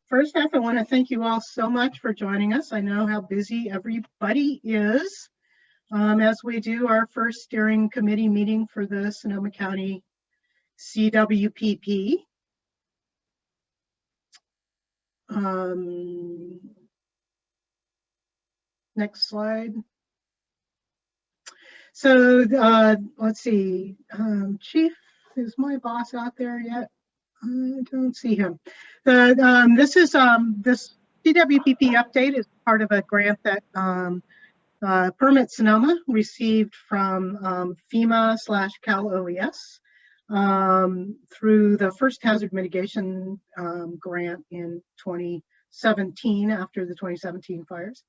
First off, I want to thank you all so much for joining us. I know how busy everybody is as we do our first steering committee meeting for the Sonoma County CWPP. Next slide. So let's see, Chief, is my boss out there yet? I don't see him. This CWPP update is part of a grant that Permit Sonoma received from FEMA/Cal OES through the first hazard mitigation grant in 2017 after the 2017 fires.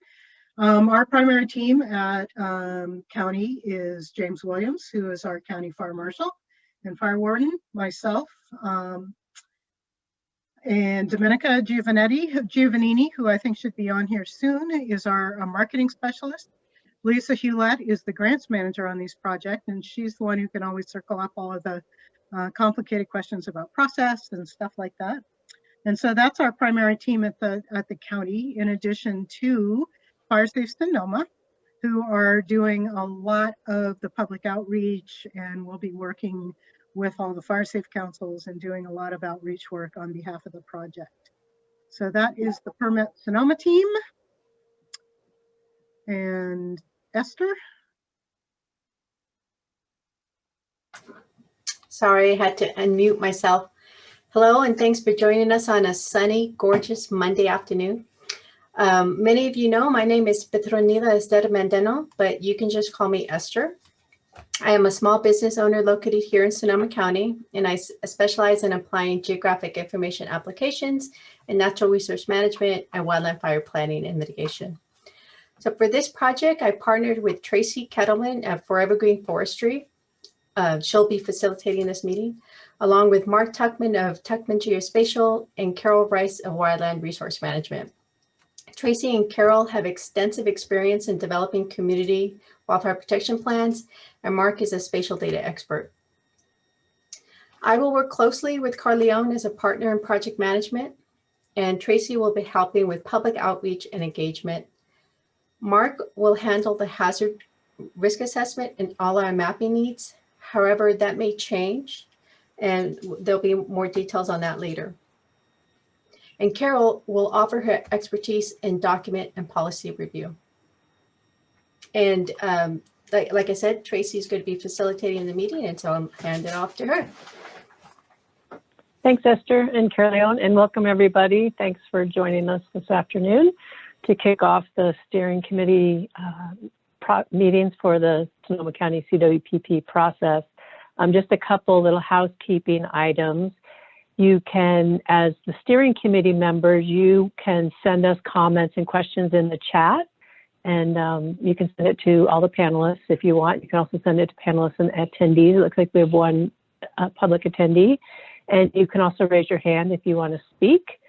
Our primary team at county is James Williams, who is our county fire marshal and fire warden, myself, and Domenica Giovannini, who I think should be on here soon, is our marketing specialist. Lisa Hewlett is the grants manager on these projects, and she's the one who can always circle up all of the complicated questions about process and stuff like that. And so that's our primary team at the county, in addition to Fire Safe Sonoma, who are doing a lot of the public outreach and will be working with all the fire safe councils and doing a lot of outreach work on behalf of the project. So that is the Permit Sonoma team. And Esther? Sorry, I had to unmute myself. Hello, and thanks for joining us on a sunny, gorgeous Monday afternoon. Many of you know my name is Petronila Esther Mendeno, but you can just call me Esther. I am a small business owner located here in Sonoma County, and I specialize in applying geographic information applications in natural resource management and wildland fire planning and mitigation. So for this project, I partnered with Tracy Kettleman at Forever Green Forestry. She'll be facilitating this meeting, along with Mark Tuckman of Tuckman Geospatial and Carol Rice of Wildland Resource Management. Tracy and Carol have extensive experience in developing community wildfire protection plans, and Mark is a spatial data expert. I will work closely with Carleone as a partner in project management, and Tracy will be helping with public outreach and engagement. Mark will handle the hazard risk assessment and all our mapping needs. However, that may change, and there'll be more details on that later. And Carol will offer her expertise in document and policy review. And like I said, Tracy's going to be facilitating the meeting, and so I'm handing it off to her. Thanks, Esther and Carleone, and welcome everybody. Thanks for joining us this afternoon to kick off the steering committee meetings for the Sonoma County CWPP process. Just a couple little housekeeping items. You can, as the steering committee members, you can send us comments and questions in the chat, and you can send it to all the panelists if you want. You can also send it to panelists and attendees. It looks like we have one public attendee, and you can also raise your hand if you want to speak.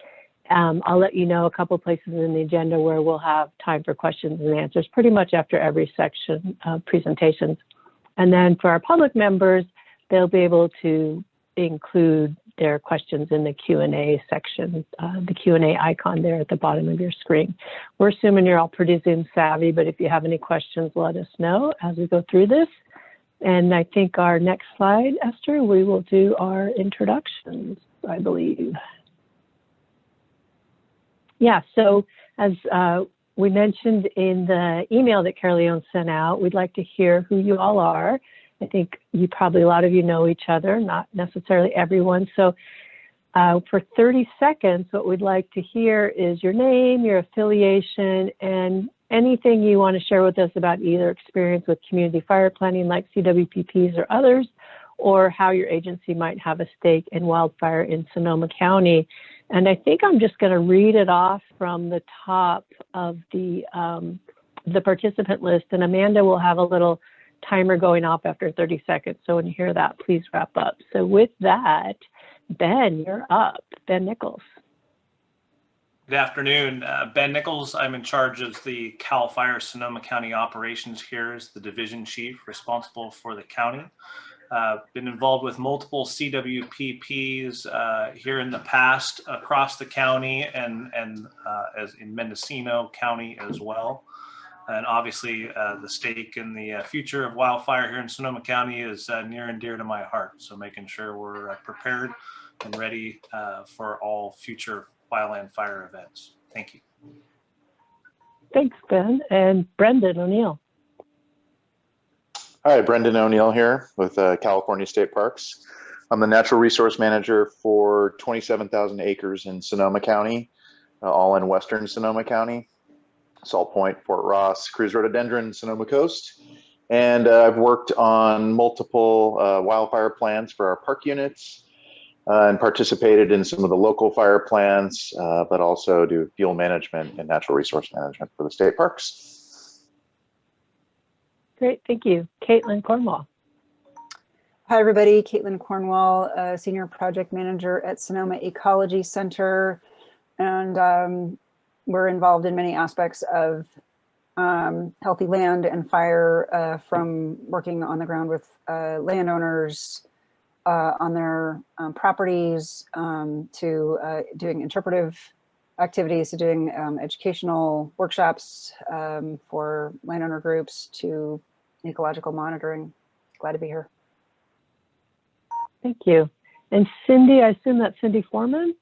I'll let you know a couple places in the agenda where we'll have time for questions and answers pretty much after every section of presentations. And then for our public members, they'll be able to include their questions in the Q&A section, the Q&A icon there at the bottom of your screen. We're assuming you're all pretty Zoom savvy, but if you have any questions, let us know as we go through this. And I think our next slide, Esther, we will do our introductions, I believe. Yeah, so as we mentioned in the email that Carleone sent out, we'd like to hear who you all are. I think a lot of you know each other, not necessarily everyone. So for 30 seconds, what we'd like to hear is your name, your affiliation, and anything you want to share with us about either experience with community fire planning like CWPPs or others, or how your agency might have a stake in wildfire in Sonoma County. And I think I'm just going to read it off from the top of the participant list, and Amanda will have a little timer going off after 30 seconds. So when you hear that, please wrap up. So with that, Ben, you're up. Ben Nichols. Good afternoon. Ben Nichols. I'm in charge of the CAL FIRE Sonoma County operations here as the division chief responsible for the county. Been involved with multiple CWPPs here in the past across the county and as in Mendocino County as well. And obviously the stake in the future of wildfire here in Sonoma County is near and dear to my heart. So making sure we're prepared and ready for all future wildland fire events. Thank you. Thanks, Ben. And Brendan O'Neill. Hi, Brendan O'Neill here with California State Parks. I'm the natural resource manager for 27,000 acres in Sonoma County, all in western Sonoma County, Salt Point, Fort Ross, Cruz Rhododendron, Sonoma Coast. And I've worked on multiple wildfire plans for our park units and participated in some of the local fire plans, but also do fuel management and natural resource management for the state parks. Great, thank you. Caitlin Cornwall. Hi, everybody. Caitlin Cornwall, Senior Project Manager at Sonoma Ecology Center. And we're involved in many aspects of healthy land and fire, from working on the ground with landowners on their properties, to doing interpretive activities, to doing educational workshops for landowner groups, to ecological monitoring. Glad to be here. Thank you. And Cindy, I assume that's Cindy Foreman?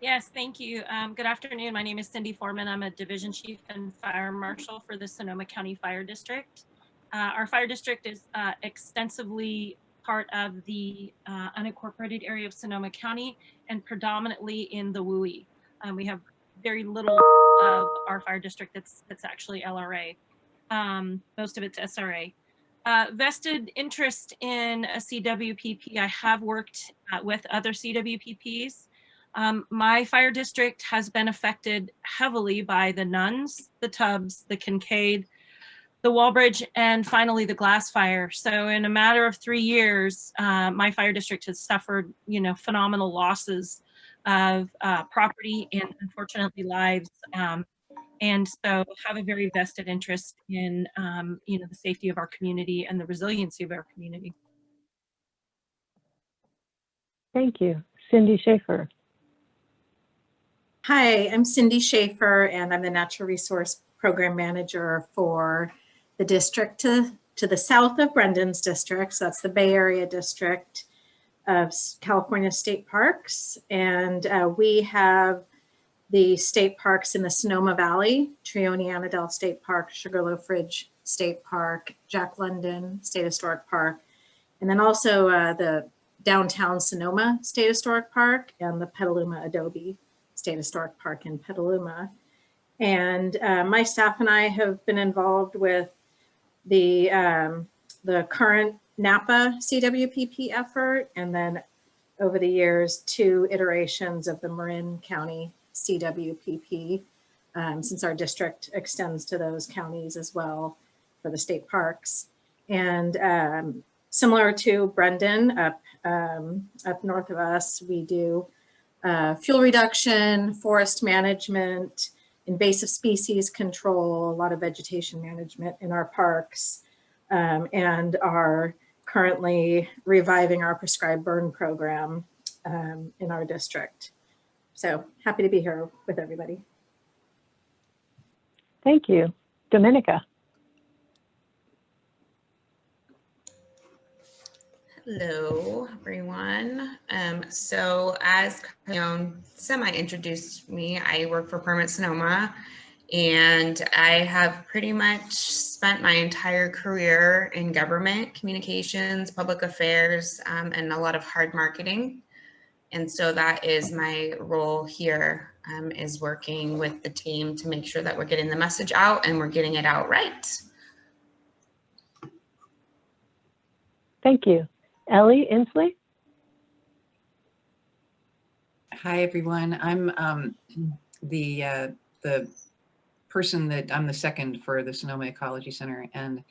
Yes, thank you. Good afternoon. My name is Cindy Foreman. I'm a Division Chief and Fire Marshal for the Sonoma County Fire District. Our fire district is extensively part of the unincorporated area of Sonoma County and predominantly in the WUI. We have very little of our fire district that's actually LRA. Most of it's SRA. Vested interest in a CWPP. I have worked with other CWPPs. My fire district has been affected heavily by the Nuns, the Tubbs, the Kincaid, the Walbridge, and finally the Glass Fire. So in a matter of 3 years, my fire district has suffered, phenomenal losses of property and unfortunately lives. And so have a very vested interest in, the safety of our community and the resiliency of our community. Thank you. Cindy Schaefer. Hi, I'm Cindy Schaefer, and I'm the Natural Resource Program Manager for the district to the south of Brendan's district. So that's the Bay Area district of California State Parks. And we have the state parks in the Sonoma Valley, Trione-Annandale State Park, Sugarloaf Ridge State Park, Jack London State Historic Park, and then also the downtown Sonoma State Historic Park and the Petaluma Adobe State Historic Park in Petaluma. And my staff and I have been involved with the current Napa CWPP effort, and then over the years, 2 iterations of the Marin County CWPP, since our district extends to those counties as well for the state parks. And similar to Brendan, up north of us, we do fuel reduction, forest management, invasive species control, a lot of vegetation management in our parks, and are currently reviving our prescribed burn program in our district. So happy to be here with everybody. Thank you. Dominica. Hello, everyone. So as semi-introduced me, I work for Permit Sonoma, and I have pretty much spent my entire career in government, communications, public affairs, and a lot of hard marketing. And so that is my role here, is working with the team to make sure that we're getting the message out and we're getting it out right. Thank you. Ellie Inslee. Hi, everyone. I'm the person that I'm the second for the Sonoma Ecology Center. And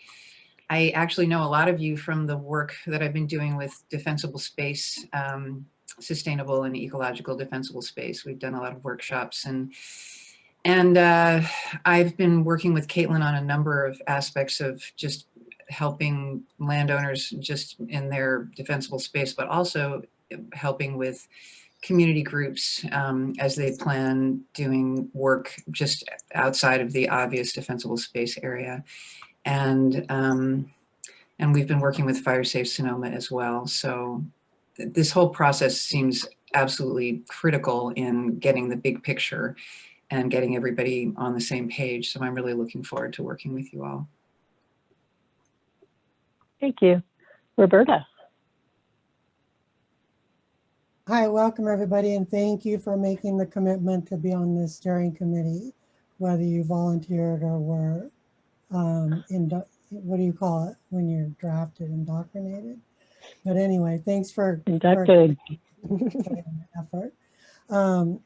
I actually know a lot of you from the work that I've been doing with defensible space, sustainable and ecological defensible space. We've done a lot of workshops, and And I've been working with Caitlin on a number of aspects of just helping landowners just in their defensible space, but also helping with community groups as they plan doing work just outside of the obvious defensible space area. And we've been working with Fire Safe Sonoma as well. So this whole process seems absolutely critical in getting the big picture and getting everybody on the same page. So I'm really looking forward to working with you all. Thank you. Roberta. Hi, welcome everybody, and thank you for making the commitment to be on this steering committee, whether you volunteered or were, what do you call it when you're drafted, indoctrinated? But anyway, thanks for inducted. Effort.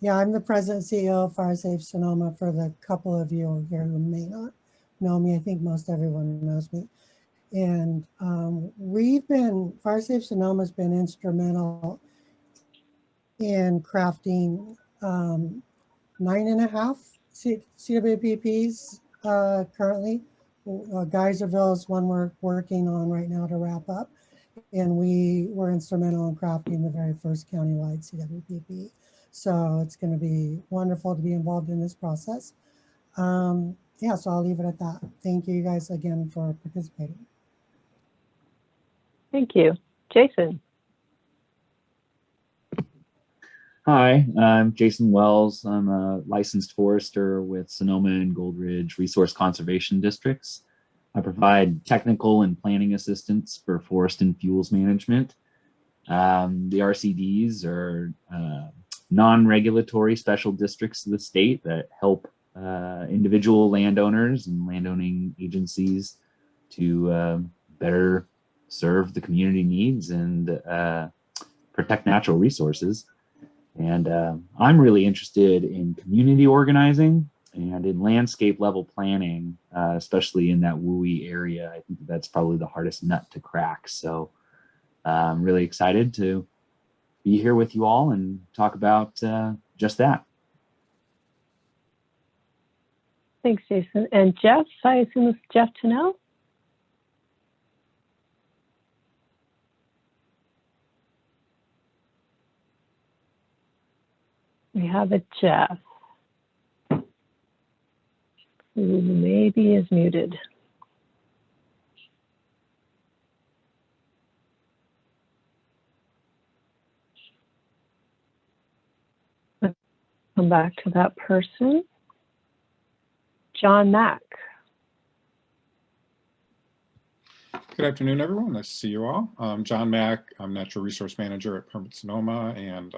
Yeah, I'm the president and CEO of Fire Safe Sonoma. For the couple of you here who may not know me, I think most everyone knows me. And Fire Safe Sonoma has been instrumental in crafting 9.5 CWPPs currently. Geyserville is one we're working on right now to wrap up. And we were instrumental in crafting the very first countywide CWPP. So it's going to be wonderful to be involved in this process. Yeah, so I'll leave it at that. Thank you guys again for participating. Thank you. Jason. Hi, I'm Jason Wells. I'm a licensed forester with Sonoma and Gold Ridge Resource Conservation Districts. I provide technical and planning assistance for forest and fuels management. The RCDs are non-regulatory special districts of the state that help individual landowners and landowning agencies to better serve the community needs and protect natural resources. And I'm really interested in community organizing and in landscape level planning, especially in that WUI area. I think that's probably the hardest nut to crack. So I'm really excited to be here with you all and talk about just that. Thanks, Jason. And Jeff, I assume it's Jeff Tunnell? We have a Jeff who maybe is muted. Let's come back to that person. John Mack. Good afternoon, everyone. Nice to see you all. I'm John Mack. I'm Natural Resource Manager at Permit Sonoma and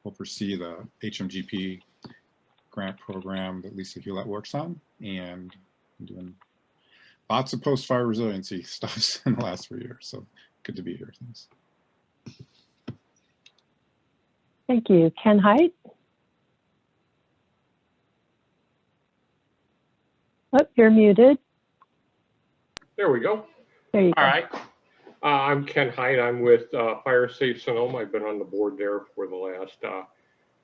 oversee the HMGP grant program that Lisa Hewlett works on, and I'm doing lots of post-fire resiliency stuff in the last 3 years. So good to be here. Thanks. Thank you. Ken Height. Oh, you're muted. There we go. There you go. All right. I'm Ken Height. I'm with Fire Safe Sonoma. I've been on the board there for the last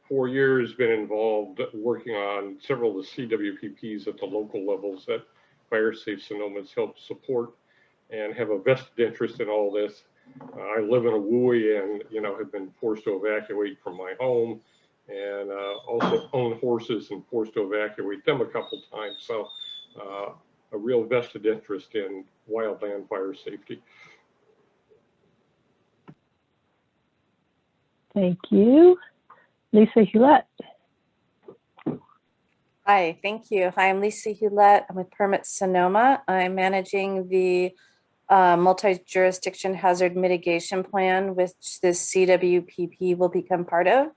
4 years, been involved working on several of the CWPPs at the local levels that Fire Safe Sonoma has helped support and have a vested interest in all this. I live in a WUI and, have been forced to evacuate from my home and also own horses and forced to evacuate them a couple times. So a real vested interest in wildland fire safety. Thank you. Lisa Hewlett. Hi, thank you. Hi, I'm Lisa Hewlett. I'm with Permit Sonoma. I'm managing the multi-jurisdiction hazard mitigation plan, which this CWPP will become part of.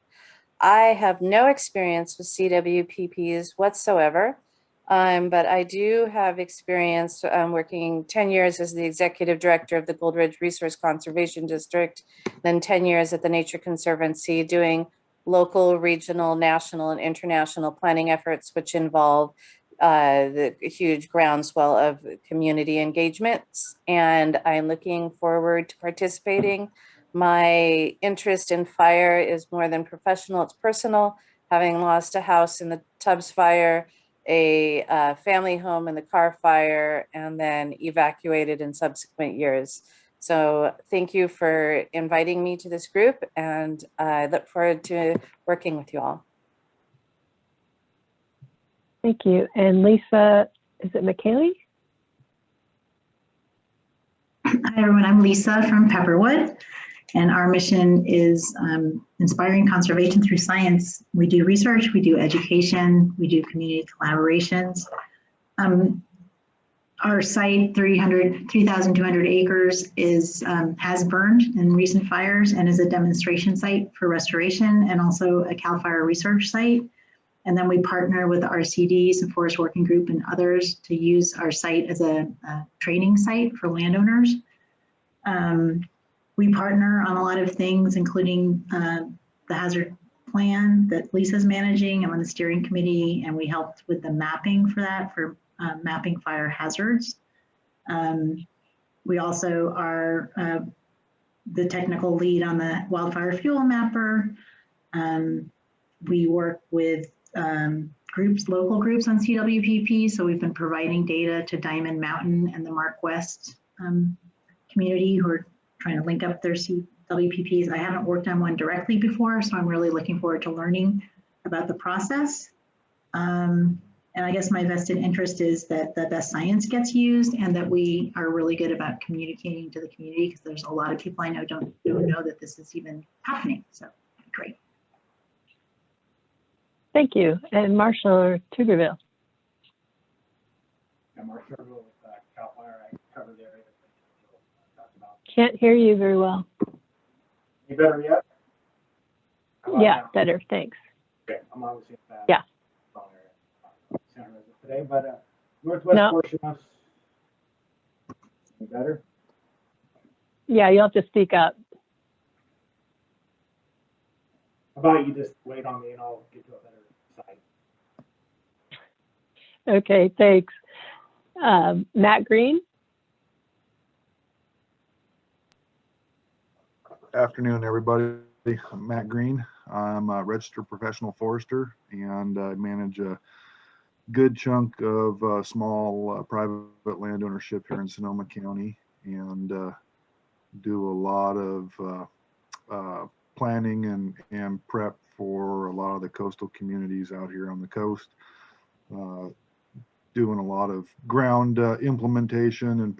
I have no experience with CWPPs whatsoever, but I do have experience working 10 years as the executive director of the Gold Ridge Resource Conservation District, then 10 years at the Nature Conservancy doing local, regional, national, and international planning efforts, which involve the huge groundswell of community engagements. And I'm looking forward to participating. My interest in fire is more than professional, it's personal. having lost a house in the Tubbs fire, a family home in the Carr fire, and then evacuated in subsequent years. So thank you for inviting me to this group, and I look forward to working with you all. Thank you. And Lisa, is it McKaylee? Hi, everyone. I'm Lisa from Pepperwood, and our mission is inspiring conservation through science. We do research, we do education, we do community collaborations. Our site, 3,200 acres, has burned in recent fires and is a demonstration site for restoration and also a CAL FIRE research site. And then we partner with the RCDs and Forest Working Group and others to use our site as a training site for landowners. We partner on a lot of things, including the hazard plan that Lisa's managing. I'm on the steering committee, and we helped with the mapping for that, for mapping fire hazards. We also are the technical lead on the wildfire fuel mapper. We work with local groups on CWPP, so we've been providing data to Diamond Mountain and the Mark West community who are trying to link up their CWPPs. I haven't worked on one directly before, so I'm really looking forward to learning about the process. And I guess my vested interest is that the best science gets used and that we are really good about communicating to the community, because there's a lot of people I know don't know that this is even happening. So great. Thank you. And Marshall Tuberville. Yeah, Marshall with CAL FIRE. I covered the area that talked about. Can't hear you very well. Any better yet? Yeah, now? Better. Thanks. Okay, I'm obviously in yeah. Today, but northwest portion of. Any better? Yeah, you'll have to speak up. How about you just wait on me and I'll get to a better side. Okay, thanks. Matt Green. Afternoon, everybody. I'm Matt Green. I'm a registered professional forester, and I manage a good chunk of small private land ownership here in Sonoma County, and do a lot of planning and prep for a lot of the coastal communities out here on the coast. Doing a lot of ground implementation and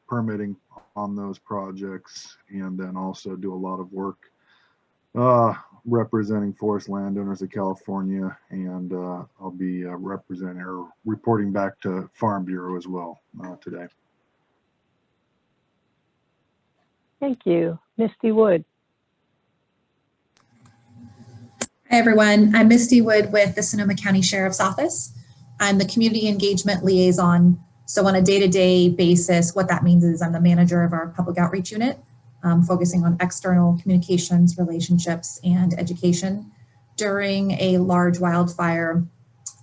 permitting on those projects, and then also do a lot of work representing forest landowners of California, and I'll be representing or reporting back to Farm Bureau as well today. Thank you. Misty Wood. Hi, everyone. I'm Misty Wood with the Sonoma County Sheriff's Office. I'm the Community Engagement Liaison. So on a day-to-day basis, what that means is I'm the manager of our public outreach unit, focusing on external communications, relationships, and education. During a large wildfire,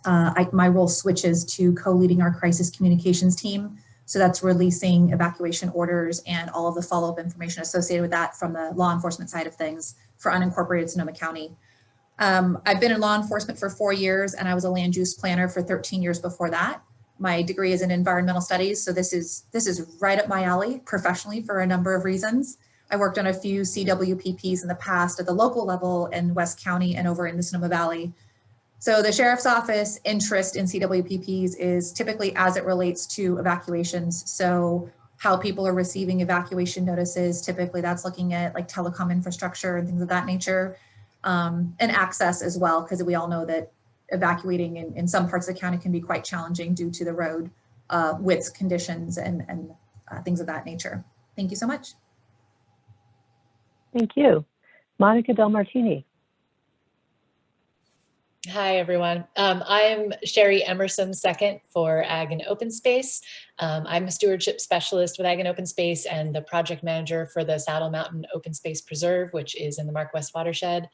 my role switches to co-leading our crisis communications team. So that's releasing evacuation orders and all of the follow-up information associated with that from the law enforcement side of things for unincorporated Sonoma County. I've been in law enforcement for 4 years, and I was a land use planner for 13 years before that. My degree is in environmental studies, so this is right up my alley professionally for a number of reasons. I worked on a few CWPPs in the past at the local level in West County and over in the Sonoma Valley. So the Sheriff's Office interest in CWPPs is typically as it relates to evacuations. So how people are receiving evacuation notices, typically that's looking at like telecom infrastructure and things of that nature, and access as well, because we all know that evacuating in some parts of the county can be quite challenging due to the road width conditions and things of that nature. Thank you so much. Thank you. Monica Del Martini. Hi, everyone. I'm Sherry Emerson II for Ag and Open Space. I'm a stewardship specialist with Ag and Open Space and the project manager for the Saddle Mountain Open Space Preserve, which is in the Mark West watershed.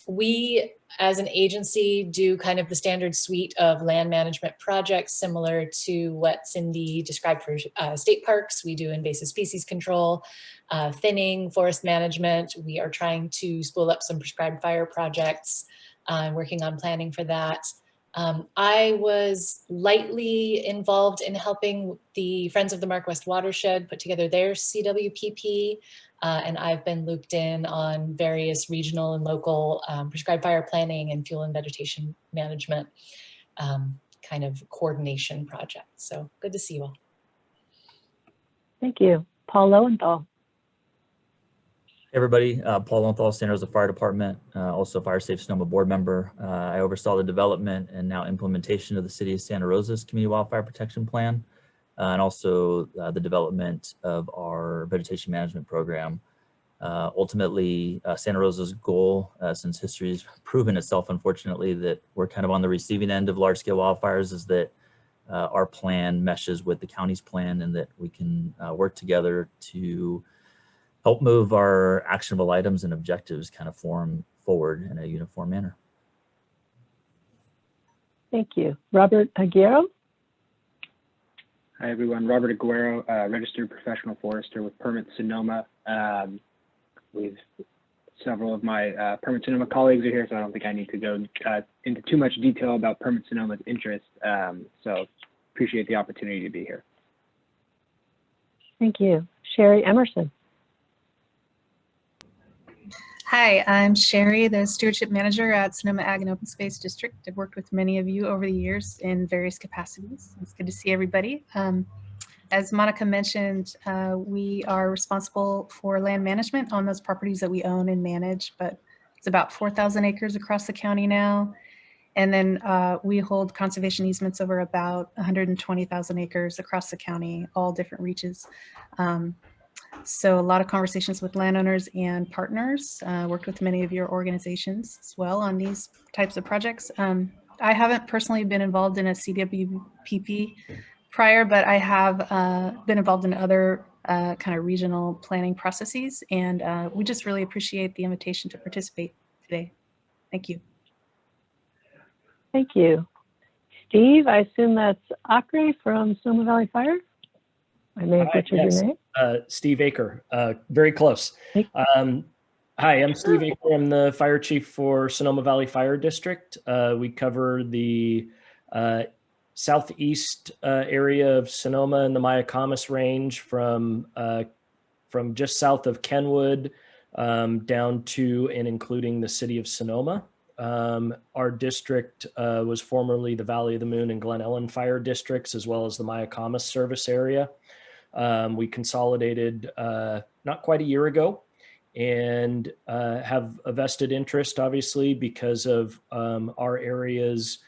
We, as an agency, do kind of the standard suite of land management projects similar to what Cindy described for state parks. We do invasive species control, thinning, forest management. We are trying to spool up some prescribed fire projects. Working on planning for that. I was lightly involved in helping the Friends of the Mark West Watershed put together their CWPP, and I've been looped in on various regional and local prescribed fire planning and fuel and vegetation management kind of coordination projects. So good to see you all. Thank you. Paul Lowenthal. Hey everybody, Paul Lowenthal, Santa Rosa Fire Department, also Fire Safe Sonoma board member. I oversaw the development and now implementation of the City of Santa Rosa's Community Wildfire Protection Plan, and also the development of our vegetation management program. Ultimately, Santa Rosa's goal, since history has proven itself, unfortunately, that we're kind of on the receiving end of large-scale wildfires, is that our plan meshes with the county's plan and that we can work together to help move our actionable items and objectives kind of forward in a uniform manner. Thank you. Robert Aguero. Hi everyone, Robert Aguero, registered professional forester with Permit Sonoma. Several of my Permit Sonoma colleagues are here, so I don't think I need to go into too much detail about Permit Sonoma's interest. So appreciate the opportunity to be here. Thank you. Sherry Emerson. Hi, I'm Sherry, the Stewardship Manager at Sonoma Ag and Open Space District. I've worked with many of you over the years in various capacities. It's good to see everybody. As Monica mentioned, we are responsible for land management on those properties that we own and manage, but it's about 4,000 acres across the county now. And then we hold conservation easements over about 120,000 acres across the county, all different reaches. So a lot of conversations with landowners and partners, worked with many of your organizations as well on these types of projects. I haven't personally been involved in a CWPP prior, but I have been involved in other kind of regional planning processes, and we just really appreciate the invitation to participate today. Thank you. Thank you. Steve, I assume that's Acre from Sonoma Valley Fire? I may have butchered your name. Steve Aker, very close. Hi, I'm Steve Aker. I'm the fire chief for Sonoma Valley Fire District. We cover the southeast area of Sonoma and the Mayacamas Range from just south of Kenwood down to and including the city of Sonoma. Our district was formerly the Valley of the Moon and Glen Ellen fire districts, as well as the Mayacamas service area. We consolidated not quite a year ago and have a vested interest, obviously, because of our area's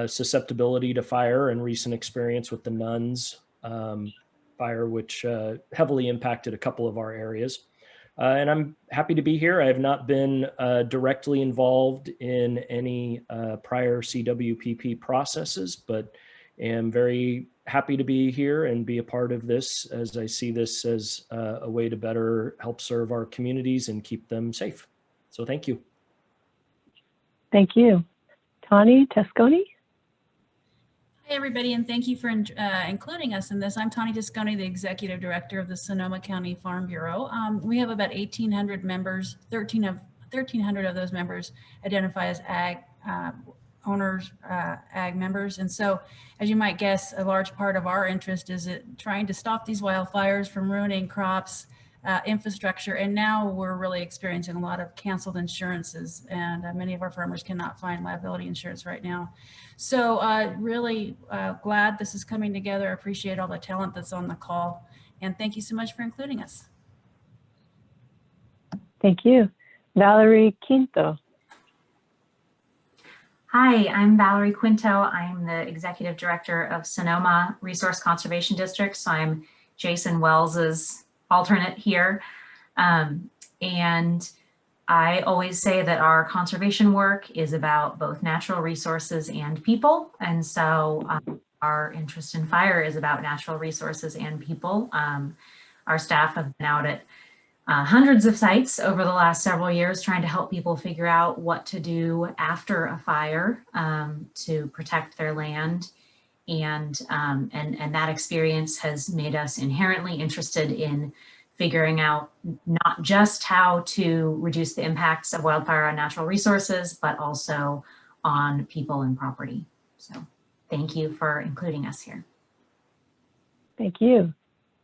susceptibility to fire and recent experience with the Nuns fire, which heavily impacted a couple of our areas. And I'm happy to be here. I have not been directly involved in any prior CWPP processes, but am very happy to be here and be a part of this, as I see this as a way to better help serve our communities and keep them safe. So thank you. Thank you. Tani Tesconi. Hi, everybody, and thank you for including us in this. I'm Tani Tesconi, the Executive Director of the Sonoma County Farm Bureau. We have about 1,800 members. 1,300 of those members identify as ag owners, ag members. And so, as you might guess, a large part of our interest is trying to stop these wildfires from ruining crops, infrastructure, and now we're really experiencing a lot of canceled insurances, and many of our farmers cannot find liability insurance right now. So really glad this is coming together. I appreciate all the talent that's on the call, and thank you so much for including us. Thank you. Valerie Quinto. Hi, I'm Valerie Quinto. I'm the Executive Director of Sonoma Resource Conservation District. So I'm Jason Wells's alternate here. And I always say that our conservation work is about both natural resources and people. And so our interest in fire is about natural resources and people. Our staff have been out at hundreds of sites over the last several years trying to help people figure out what to do after a fire to protect their land. And that experience has made us inherently interested in figuring out not just how to reduce the impacts of wildfire on natural resources, but also on people and property. So thank you for including us here. Thank you.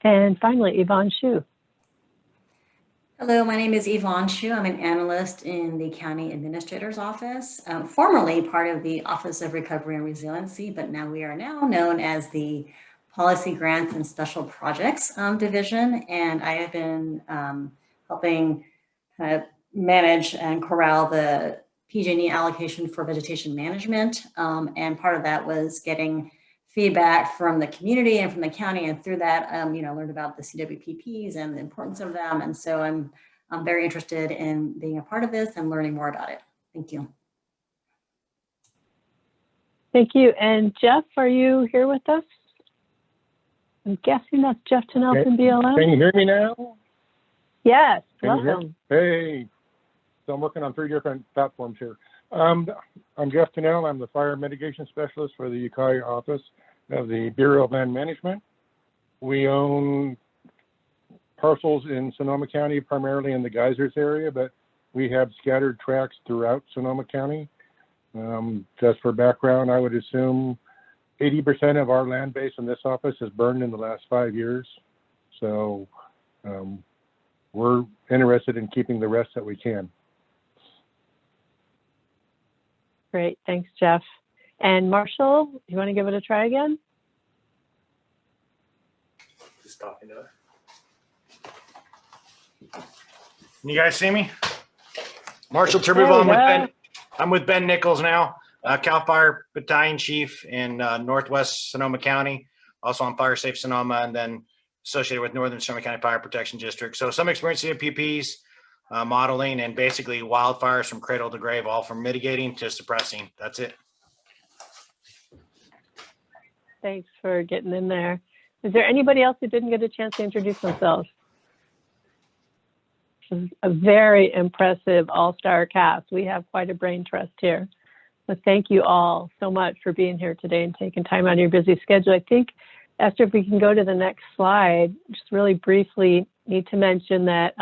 And finally, Yvonne Shu. Hello, my name is Yvonne Shu. I'm an analyst in the County Administrator's Office, formerly part of the Office of Recovery and Resiliency, but now we are now known as the Policy Grants and Special Projects Division. And I have been helping kind of manage and corral the PG&E allocation for vegetation management. And part of that was getting feedback from the community and from the county, and through that, learned about the CWPPs and the importance of them. And so I'm very interested in being a part of this and learning more about it. Thank you. Thank you. And Jeff, are you here with us? I'm guessing that's Jeff Tennell from BLM. Can you hear me now? Yes, welcome. Hey, so I'm working on 3 different platforms here. I'm Jeff Tennell. I'm the Fire Mitigation Specialist for the Ukiah Office of the Bureau of Land Management. We own parcels in Sonoma County, primarily in the geysers area, but we have scattered tracts throughout Sonoma County. Just for background, I would assume 80% of our land base in this office has burned in the last 5 years. So we're interested in keeping the rest that we can. Great, thanks, Jeff. And Marshall, you want to give it a try again? Just talking to her. Can you guys see me? Marshall Turbeville. I'm with Ben Nichols now, CAL FIRE Battalion Chief in Northwest Sonoma County. Also on Fire Safe Sonoma, and then associated with Northern Sonoma County Fire Protection District. So some experience in CWPPs, modeling, and basically wildfires from cradle to grave, all from mitigating to suppressing. That's it. Thanks for getting in there. Is there anybody else who didn't get a chance to introduce themselves? This is a very impressive all-star cast. We have quite a brain trust here. So thank you all so much for being here today and taking time out of your busy schedule. I think, Esther, if we can go to the next slide, just really briefly need to mention that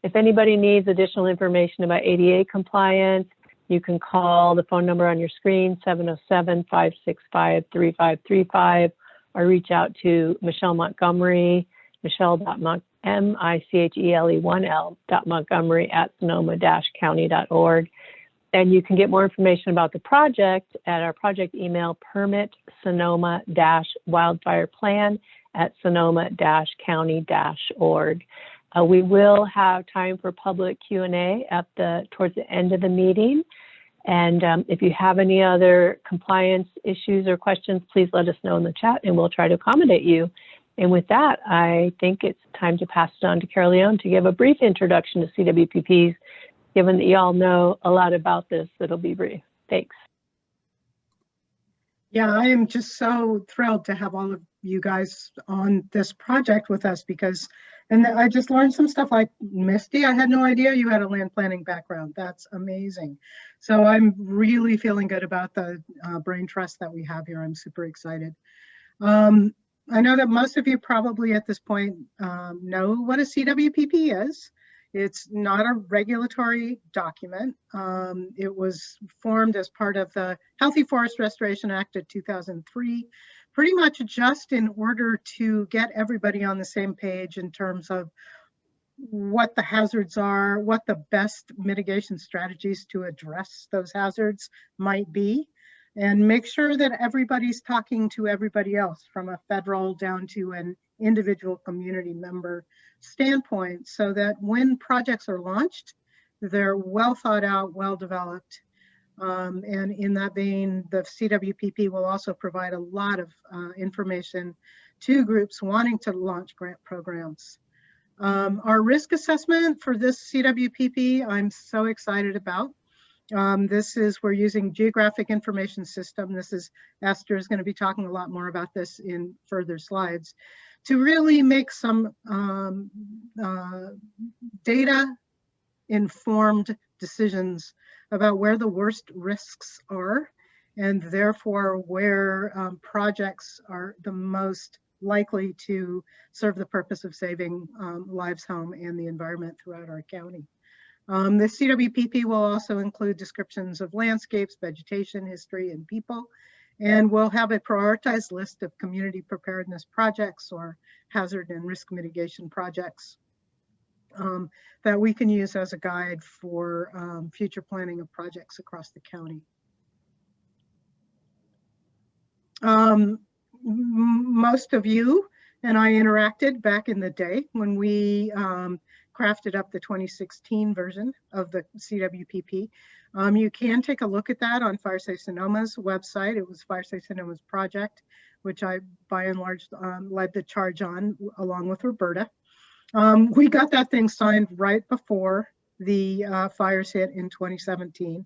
if anybody needs additional information about ADA compliance, you can call the phone number on your screen, 707-565-3535, or reach out to Michelle Montgomery, michelle.michelle.montgomery@sonoma-county.org. And you can get more information about the project at our project email, permit-sonoma-wildfire-plan@sonoma-county.org. We will have time for public Q&A towards the end of the meeting. And if you have any other compliance issues or questions, please let us know in the chat and we'll try to accommodate you. And with that, I think it's time to pass it on to Carol Leone to give a brief introduction to CWPPs. Given that you all know a lot about this, it'll be brief. Thanks. Yeah, I am just so thrilled to have all of you guys on this project with us and I just learned some stuff like Misty. I had no idea you had a land planning background. That's amazing. So I'm really feeling good about the brain trust that we have here. I'm super excited. I know that most of you probably at this point know what a CWPP is. It's not a regulatory document. It was formed as part of the Healthy Forest Restoration Act of 2003, pretty much just in order to get everybody on the same page in terms of what the hazards are, what the best mitigation strategies to address those hazards might be, and make sure that everybody's talking to everybody else from a federal down to an individual community member standpoint, so that when projects are launched, they're well thought out, well developed. And in that vein, the CWPP will also provide a lot of information to groups wanting to launch grant programs. Our risk assessment for this CWPP, I'm so excited about. We're using geographic information system. Esther is going to be talking a lot more about this in further slides, to really make some data informed decisions about where the worst risks are, and therefore where projects are the most likely to serve the purpose of saving lives, home, and the environment throughout our county. The CWPP will also include descriptions of landscapes, vegetation, history, and people, and we'll have a prioritized list of community preparedness projects or hazard and risk mitigation projects that we can use as a guide for future planning of projects across the county. Most of you and I interacted back in the day when we crafted up the 2016 version of the CWPP. You can take a look at that on Fire Safe Sonoma's website. It was Fire Safe Sonoma's project, which I, by and large, led the charge on along with Roberta. We got that thing signed right before the fires hit in 2017,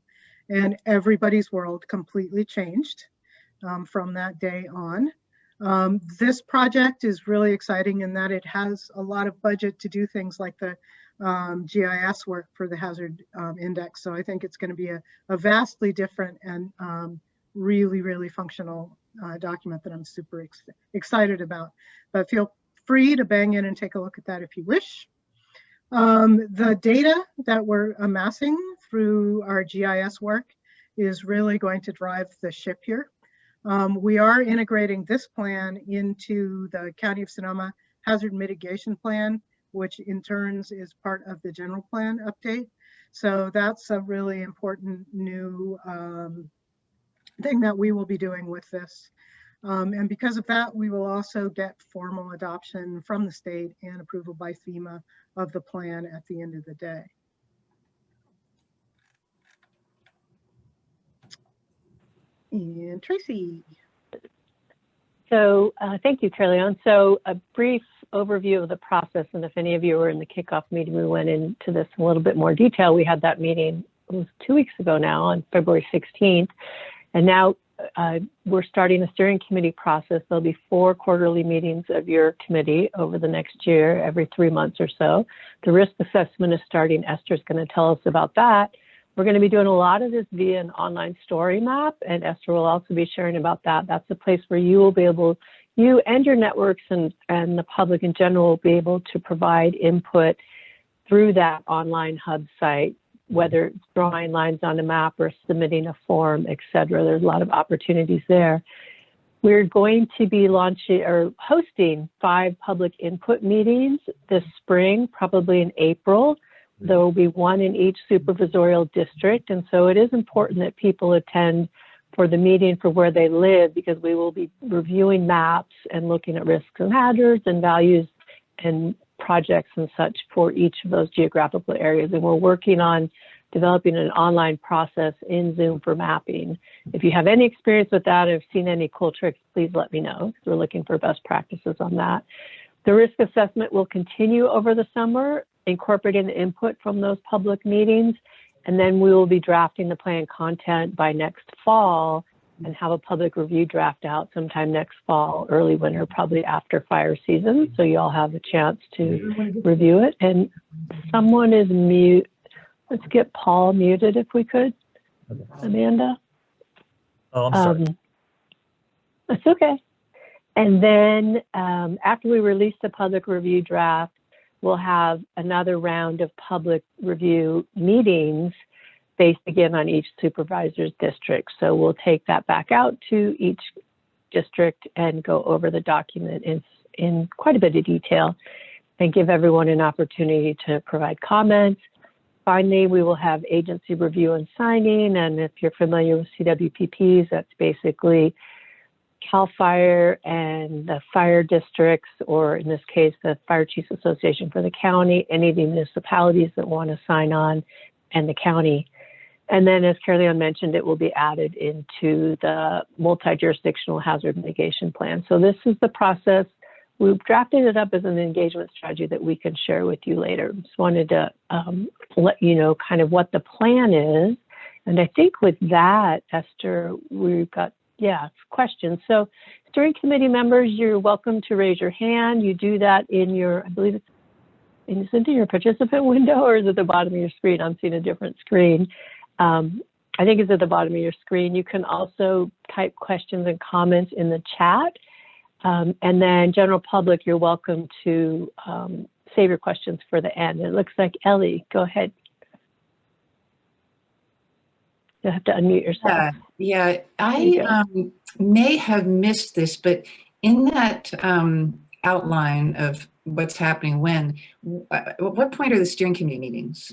and everybody's world completely changed from that day on. This project is really exciting in that it has a lot of budget to do things like the GIS work for the hazard index. So I think it's going to be a vastly different and really, really functional document that I'm super excited about. But feel free to bang in and take a look at that if you wish. The data that we're amassing through our GIS work is really going to drive the ship here. We are integrating this plan into the County of Sonoma Hazard Mitigation Plan, which in turns is part of the general plan update. So that's a really important new thing that we will be doing with this. And because of that, we will also get formal adoption from the state and approval by FEMA of the plan at the end of the day. And Tracy. So thank you, Carly-Ann. So a brief overview of the process, and if any of you were in the kickoff meeting, we went into this in a little bit more detail. We had that meeting, it was 2 weeks ago now, on February 16th, and now we're starting a steering committee process. There'll be 4 quarterly meetings of your committee over the next year, every 3 months or so. The risk assessment is starting. Esther's going to tell us about that. We're going to be doing a lot of this via an online story map, and Esther will also be sharing about that. That's a place where you will be able, you and your networks and the public in general will be able to provide input through that online hub site, whether it's drawing lines on a map or submitting a form, et cetera. There's a lot of opportunities there. We're going to be launching or hosting 5 public input meetings this spring, probably in April. There will be 1 in each supervisorial district. And so it is important that people attend for the meeting for where they live, because we will be reviewing maps and looking at risks and hazards and values and projects and such for each of those geographical areas. And we're working on developing an online process in Zoom for mapping. If you have any experience with that or have seen any cool tricks, please let me know, because we're looking for best practices on that. The risk assessment will continue over the summer, incorporating the input from those public meetings, and then we will be drafting the plan content by next fall and have a public review draft out sometime next fall, early winter, probably after fire season, so you all have a chance to review it. And someone is mute. Let's get Paul muted if we could. Amanda? Oh, I'm sorry. That's okay. And then after we release the public review draft, we'll have another round of public review meetings based again on each supervisor's district. So we'll take that back out to each district and go over the document in quite a bit of detail and give everyone an opportunity to provide comments. Finally, we will have agency review and signing. And if you're familiar with CWPPs, that's basically CAL FIRE and the fire districts, or in this case, the Fire Chiefs Association for the county, any of the municipalities that want to sign on, and the county. And then, as Carly-Ann mentioned, it will be added into the multi-jurisdictional hazard mitigation plan. So this is the process we've drafted it up as an engagement strategy that we can share with you later. Just wanted to let you know kind of what the plan is. And I think with that, Esther, we've got, questions. So steering committee members, you're welcome to raise your hand. You do that in your, I believe it's in your participant window, or is it at the bottom of your screen? I'm seeing a different screen. I think it's at the bottom of your screen. You can also type questions and comments in the chat. And then general public, you're welcome to save your questions for the end. It looks like Ellie, go ahead. You'll have to unmute yourself. I may have missed this, but in that outline of what's happening when, at what point are the steering committee meetings?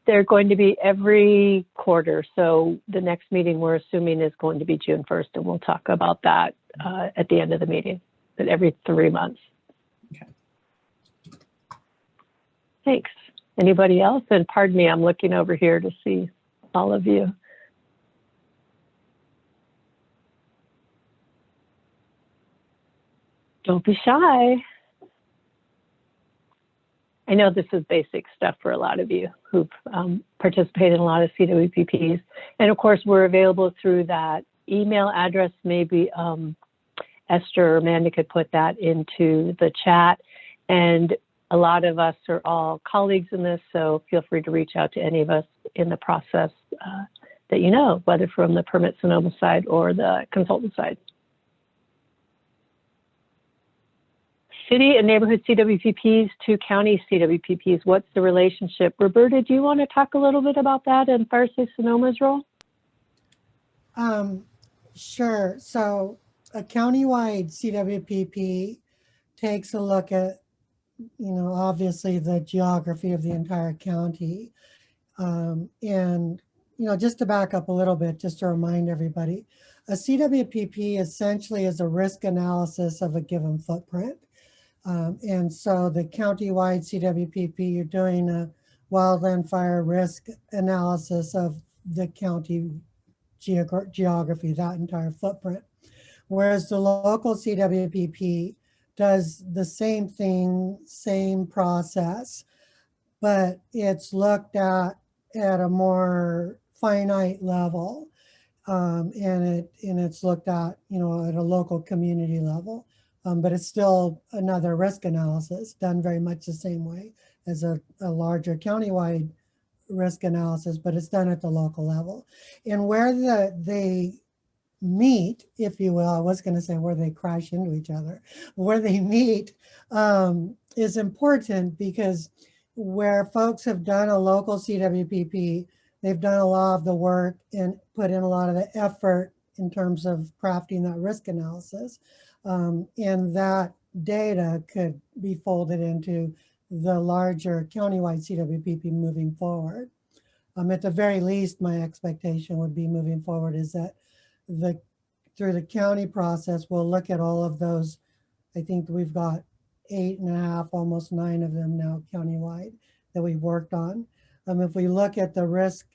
They're going to be every quarter. So the next meeting we're assuming is going to be June 1st, and we'll talk about that at the end of the meeting, but every 3 months. Okay. Thanks. Anybody else? And pardon me, I'm looking over here to see all of you. Don't be shy. I know this is basic stuff for a lot of you who've participated in a lot of CWPPs. And of course, we're available through that email address. Maybe Esther or Amanda could put that into the chat. And a lot of us are all colleagues in this, so feel free to reach out to any of us in the process that you know, whether from the Permit Sonoma side or the consultant side. City and neighborhood CWPPs to county CWPPs, what's the relationship? Roberta, do you want to talk a little bit about that and Fire Safe Sonoma's role? Sure. So a countywide CWPP takes a look at, obviously the geography of the entire county. And, just to back up a little bit, just to remind everybody, a CWPP essentially is a risk analysis of a given footprint. And so the countywide CWPP, you're doing a wildland fire risk analysis of the county geography, that entire footprint. Whereas the local CWPP does the same thing, same process, but it's looked at a more finite level. And it's looked at, at a local community level. But it's still another risk analysis done very much the same way as a larger countywide risk analysis, but it's done at the local level. And where they meet, if you will, I was going to say where they crash into each other, where they meet is important, because where folks have done a local CWPP, they've done a lot of the work and put in a lot of the effort in terms of crafting that risk analysis. And that data could be folded into the larger countywide CWPP moving forward. At the very least, my expectation would be moving forward is that through the county process, we'll look at all of those. I think we've got 8.5, almost 9 of them now countywide that we've worked on. If we look at the risk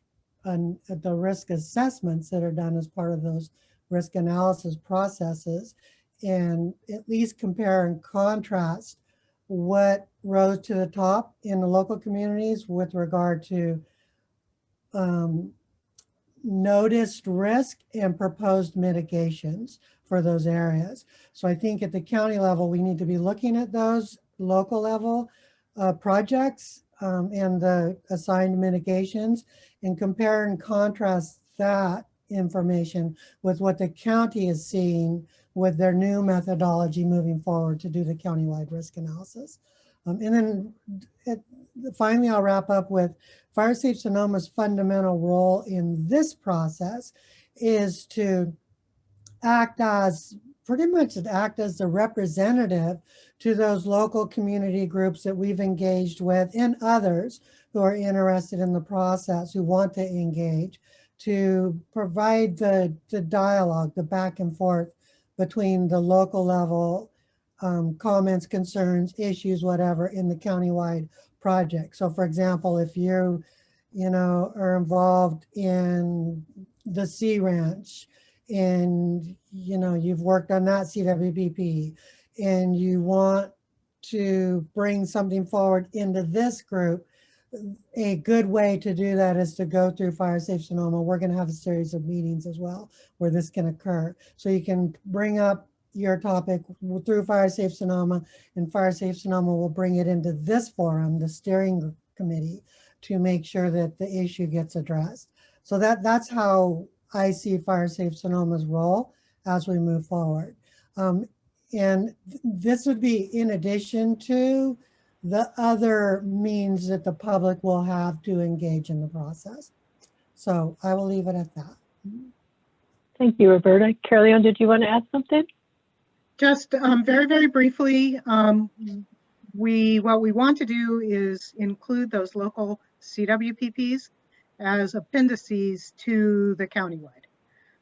at the risk assessments that are done as part of those risk analysis processes, and at least compare and contrast what rose to the top in the local communities with regard to noticed risk and proposed mitigations for those areas. So I think at the county level, we need to be looking at those local level projects and the assigned mitigations, and compare and contrast that information with what the county is seeing with their new methodology moving forward to do the countywide risk analysis. And then finally, I'll wrap up with Fire Safe Sonoma's fundamental role in this process is to pretty much act as the representative to those local community groups that we've engaged with, and others who are interested in the process, who want to engage, to provide the dialogue, the back and forth between the local level comments, concerns, issues, whatever, in the countywide project. So for example, if you are involved in the Sea Ranch and you've worked on that CWPP, and you want to bring something forward into this group, a good way to do that is to go through Fire Safe Sonoma. We're going to have a series of meetings as well where this can occur. So you can bring up your topic through Fire Safe Sonoma, and Fire Safe Sonoma will bring it into this forum, the steering committee, to make sure that the issue gets addressed. So that's how I see Fire Safe Sonoma's role as we move forward. And this would be in addition to the other means that the public will have to engage in the process. So I will leave it at that. Thank you, Roberta. Carolyn, did you want to add something? Just very, very briefly, what we want to do is include those local CWPPs as appendices to the countywide.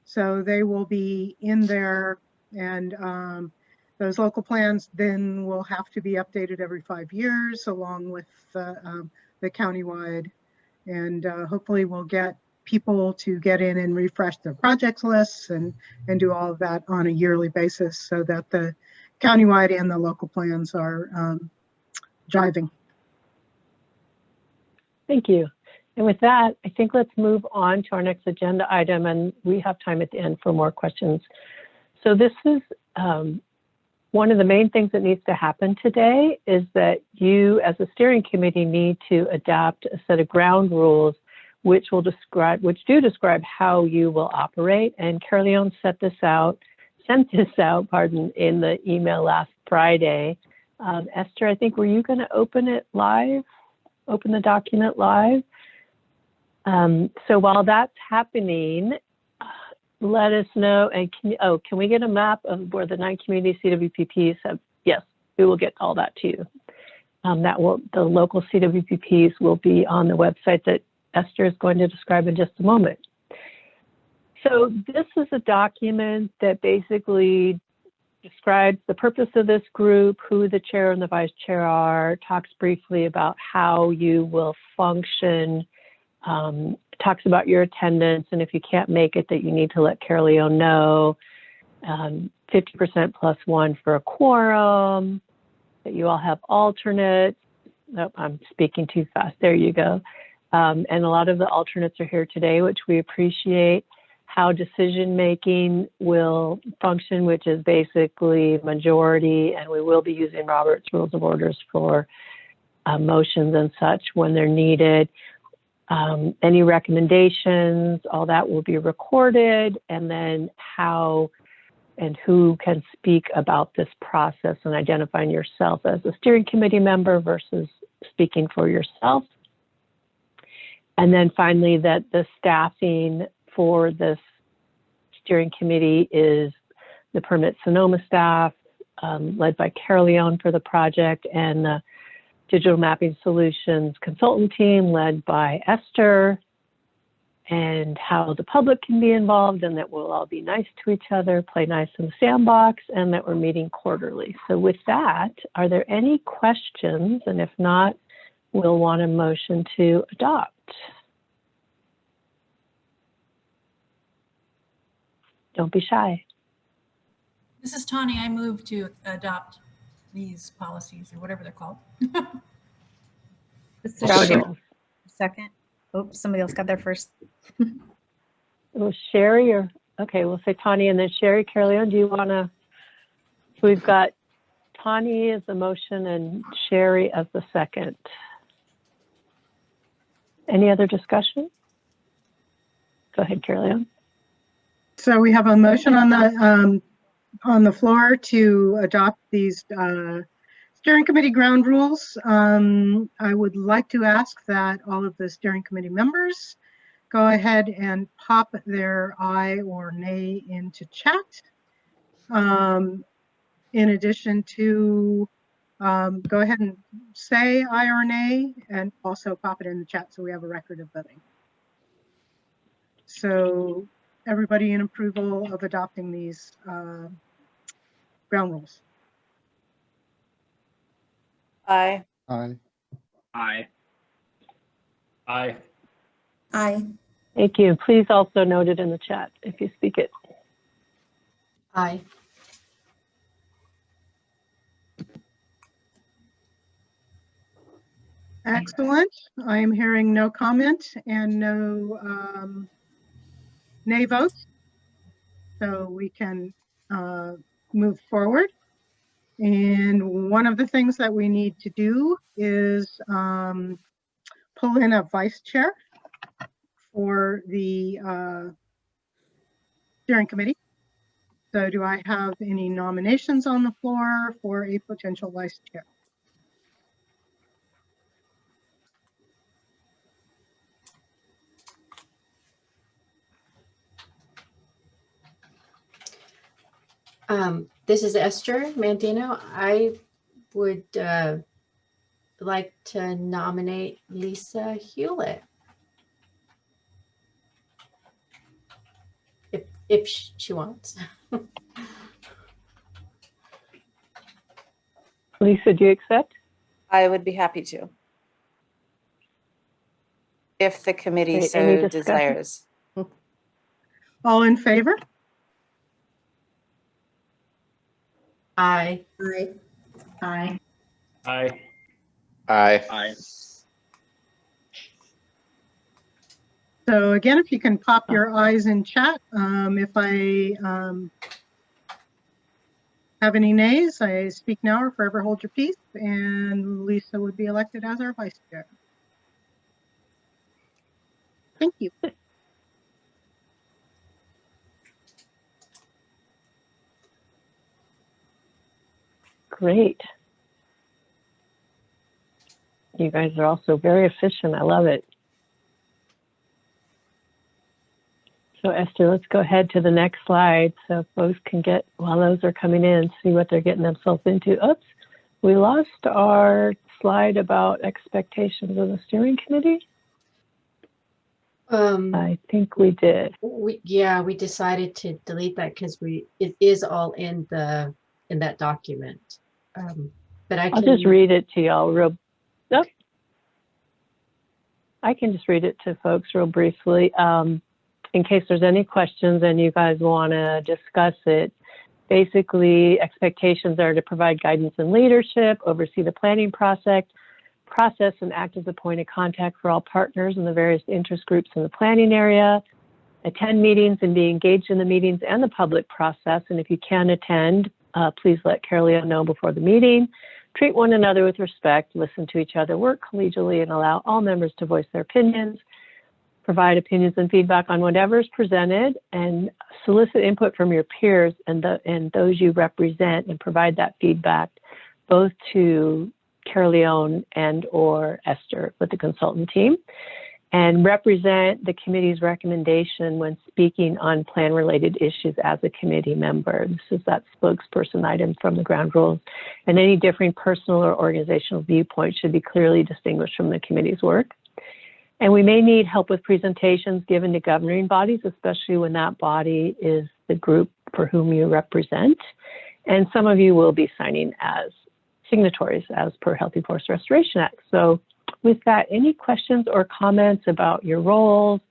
So they will be in there, and those local plans then will have to be updated every 5 years along with the countywide. And hopefully we'll get people to get in and refresh their projects lists and do all of that on a yearly basis so that the countywide and the local plans are driving. Thank you. And with that, I think let's move on to our next agenda item, and we have time at the end for more questions. So this is one of the main things that needs to happen today is that you as a steering committee need to adopt a set of ground rules which do describe how you will operate. And Carolyn sent this out, in the email last Friday. Esther, I think, were you going to open the document live? So while that's happening, let us know. And can we get a map of where the 9 community CWPPs have? Yes, we will get all that to you. The local CWPPs will be on the website that Esther is going to describe in just a moment. So this is a document that basically describes the purpose of this group, who the chair and the vice chair are, talks briefly about how you will function, talks about your attendance, and if you can't make it, that you need to let Carolyn know, 50% +1 for a quorum, that you all have alternates. Nope, I'm speaking too fast. There you go. And a lot of the alternates are here today, which we appreciate. How decision-making will function, which is basically majority, and we will be using Robert's Rules of Orders for motions and such when they're needed. Any recommendations, all that will be recorded, and then how and who can speak about this process and identifying yourself as a steering committee member versus speaking for yourself. And then finally, that the staffing for this steering committee is the Permit Sonoma staff, led by Carolyn for the project, and the Digital Mapping Solutions consultant team led by Esther, and how the public can be involved, and that we'll all be nice to each other, play nice in the sandbox, and that we're meeting quarterly. So with that, are there any questions? And if not, we'll want a motion to adopt. Don't be shy. This is Tawny. I move to adopt these policies, or whatever they're called. This is Sherry. Second. Oops, somebody else got there first. Well, Sherry, or okay, we'll say Tawny, and then Sherry. Carolyn, do you want to? So we've got Tawny as the motion and Sherry as the second. Any other discussion? Go ahead, Carolyn. So we have a motion on the floor to adopt these steering committee ground rules. I would like to ask that all of the steering committee members go ahead and pop their aye or nay into chat. In addition to go ahead and say aye or nay, and also pop it in the chat so we have a record of voting. So everybody in approval of adopting these ground rules? Aye. Aye. Aye. Aye. Thank you. Please also note it in the chat if you speak it. Aye. Excellent. I am hearing no comment and no nay votes. So we can move forward. And one of the things that we need to do is pull in a vice chair for the steering committee. So do I have any nominations on the floor for a potential vice chair? This is Esther Mandino. I would like to nominate Lisa Hewlett. If she wants. Lisa, do you accept? I would be happy to. If the committee Great. Any so discussion? desires. All in favor? Aye. Aye. Aye. Aye. Aye. Aye. So again, if you can pop your eyes in chat, if I have any nays, I speak now or forever hold your peace, and Lisa would be elected as our vice chair. Thank you. Great. You guys are also very efficient. I love it. So Esther, let's go ahead to the next slide so folks can get, while those are coming in, see what they're getting themselves into. Oops, we lost our slide about expectations of the steering committee. I think we did. We decided to delete that because it is all in that document. But I'll just read it to y'all real. Oh, I can just read it to folks real briefly. In case there's any questions and you guys want to discuss it. Basically, expectations are to provide guidance and leadership, oversee the planning process, and act as a point of contact for all partners and the various interest groups in the planning area, attend meetings and be engaged in the meetings and the public process. And if you can attend, please let Carolina know before the meeting. Treat one another with respect, listen to each other, work collegially, and allow all members to voice their opinions. Provide opinions and feedback on whatever is presented, and solicit input from your peers and those you represent, and provide that feedback both to Carolina and or Esther with the consultant team, and represent the committee's recommendation when speaking on plan-related issues as a committee member. This is that spokesperson item from the ground rules, and any differing personal or organizational viewpoint should be clearly distinguished from the committee's work. And we may need help with presentations given to governing bodies, especially when that body is the group for whom you represent. And some of you will be signing as signatories as per Healthy Forest Restoration Act. So with that, any questions or comments about your roles,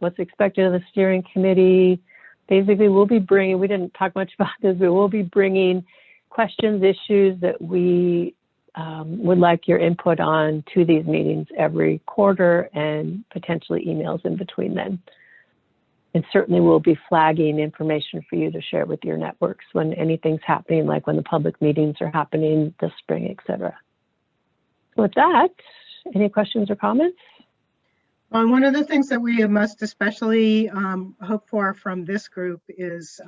what's expected of the steering committee? Basically, we'll be bringing, we didn't talk much about this, but we'll be bringing questions, issues that we would like your input on to these meetings every quarter, and potentially emails in between then. And certainly we'll be flagging information for you to share with your networks when anything's happening, like when the public meetings are happening this spring, etc. With that, any questions or comments? Well, one of the things that we must especially hope for from this group is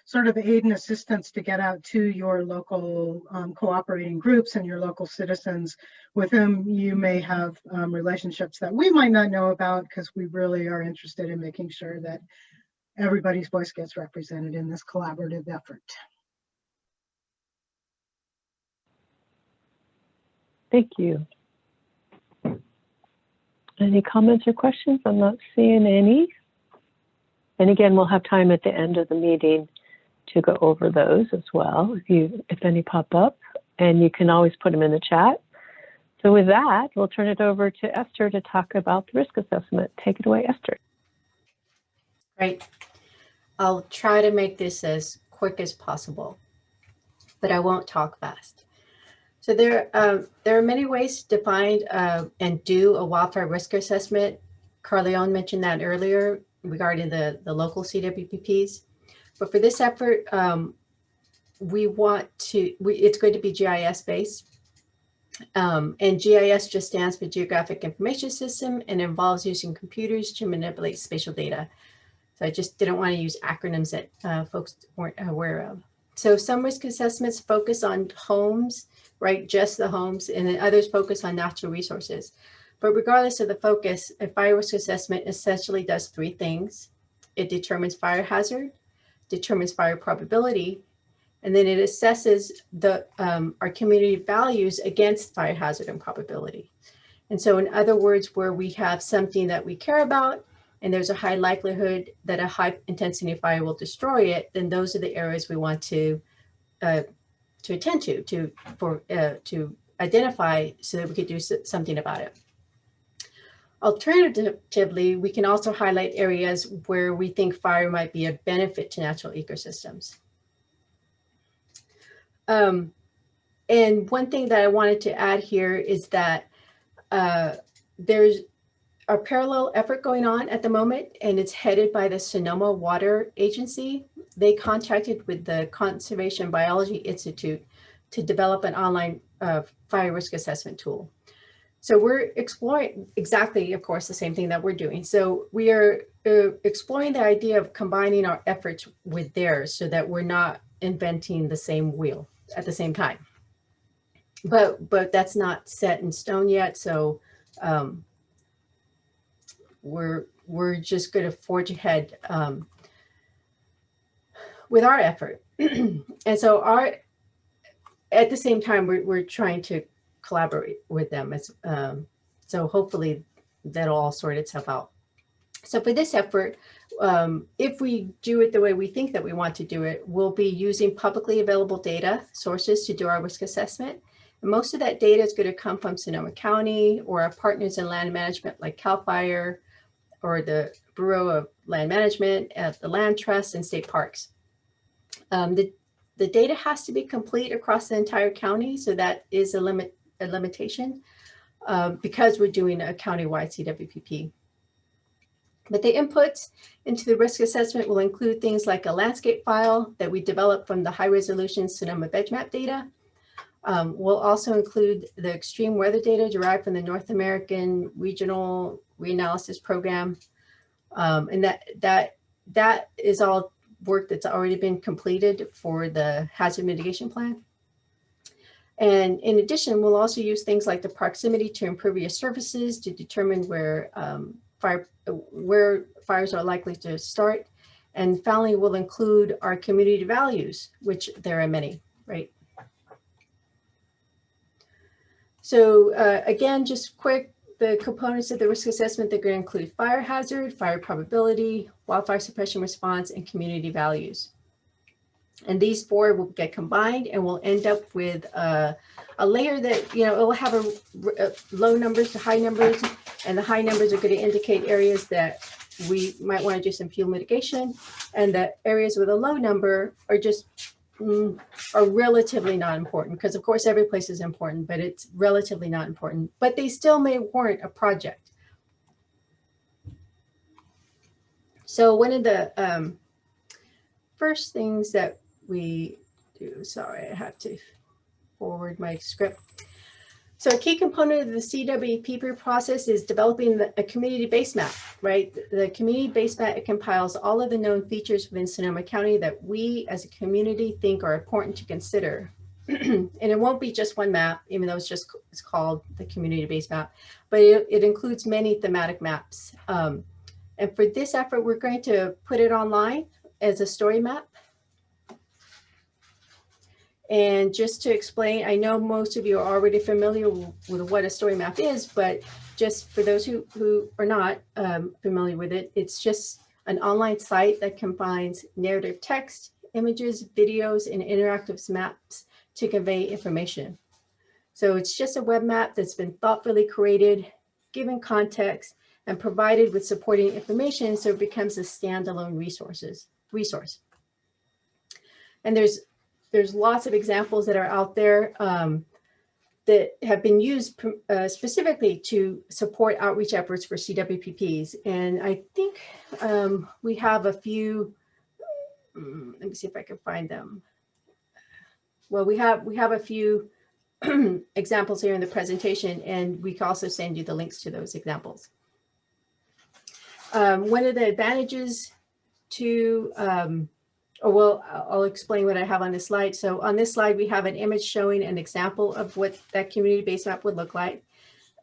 sort of aid and assistance to get out to your local cooperating groups and your local citizens with whom you may have relationships that we might not know about, because we really are interested in making sure that everybody's voice gets represented in this collaborative effort. Thank you. Any comments or questions? I'm not seeing any. And again, we'll have time at the end of the meeting to go over those as well, if any pop up, and you can always put them in the chat. So with that, we'll turn it over to Esther to talk about the risk assessment. Take it away, Esther. Great. I'll try to make this as quick quick as possible, but I won't talk fast. So there are many ways to find and do a wildfire risk assessment. Carleon mentioned that earlier regarding the local CWPPs. But for this effort, it's going to be GIS based. And GIS just stands for Geographic Information System and involves using computers to manipulate spatial data. So I just didn't want to use acronyms that folks weren't aware of. So some risk assessments focus on homes, right? Just the homes, and then others focus on natural resources. But regardless of the focus, a fire risk assessment essentially does three things. It determines fire hazard, determines fire probability, and then it assesses our community values against fire hazard and probability. And so in other words, where we have something that we care about and there's a high likelihood that a high intensity fire will destroy it, then those are the areas we want to attend to identify so that we could do something about it. Alternatively, we can also highlight areas where we think fire might be a benefit to natural ecosystems. And one thing that I wanted to add here is that there's a parallel effort going on at the moment, and it's headed by the Sonoma Water Agency. They contracted with the Conservation Biology Institute to develop an online fire risk assessment tool. So we're exploring exactly, of course, the same thing that we're doing. So we are exploring the idea of combining our efforts with theirs so that we're not inventing the same wheel at the same time. But that's not set in stone yet. So we're just going to forge ahead with our effort. And so at the same time, we're trying to collaborate with them. So hopefully that'll all sort itself out. So for this effort, if we do it the way we think that we want to do it, we'll be using publicly available data sources to do our risk assessment. And most of that data is going to come from Sonoma County or our partners in land management like CAL FIRE or the Bureau of Land Management, the Land Trust, and state parks. The data has to be complete across the entire county, so that is a limitation because we're doing a countywide CWPP. But the inputs into the risk assessment will include things like a landscape file that we developed from the high resolution Sonoma VegMap data. We'll also include the extreme weather data derived from the North American Regional Reanalysis Program. And that is all work that's already been completed for the hazard mitigation plan. And in addition, we'll also use things like the proximity to impervious surfaces to determine where fires are likely to start. And finally, we'll include our community values, which there are many, right? So again, just quick, the components of the risk assessment, they're going to include fire hazard, fire probability, wildfire suppression response, and community values. And these four will get combined and we'll end up with a layer that, it will have a low numbers to high numbers, and the high numbers are going to indicate areas that we might want to do some fuel mitigation, and the areas with a low number are just are relatively not important, because of course every place is important, but it's relatively not important, but they still may warrant a project. So one of the first things that we do, sorry, I have to forward my script. So a key component of the CWPP process is developing a community-based map, right? The community-based map, it compiles all of the known features within Sonoma County that we as a community think are important to consider. And it won't be just one map, even though it's called the community-based map, but it includes many thematic maps. And for this effort, we're going to put it online as a story map. And just to explain, I know most of you are already familiar with what a story map is, but just for those who are not familiar with it, it's just an online site that combines narrative text, images, videos, and interactive maps to convey information. So it's just a web map that's been thoughtfully created, given context, and provided with supporting information so it becomes a standalone resource. And there's lots of examples that are out there that have been used specifically to support outreach efforts for CWPPs. And I think we have a few, let me see if I can find them. Well, we have a few examples here in the presentation, and we can also send you the links to those examples. One of the advantages to, I'll explain what I have on this slide. So on this slide, we have an image showing an example of what that community-based map would look like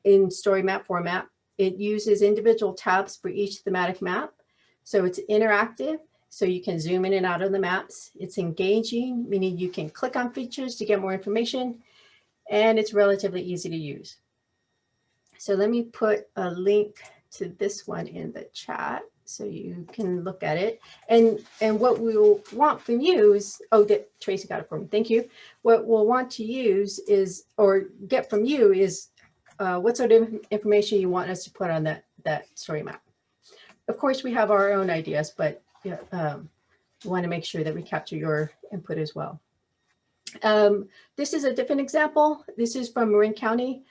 in story map format. It uses individual tabs for each thematic map. So it's interactive, so you can zoom in and out of the maps. It's engaging, meaning you can click on features to get more information, and it's relatively easy to use. So let me put a link to this one in the chat so you can look at it. And what we'll want from you is, oh, Tracy got it for me, thank you. What we'll want to use is, or get from you is, what sort of information you want us to put on that story map. Of course, we have our own ideas, but we want to make sure that we capture your input as well. This is a different example. This is from Marin County.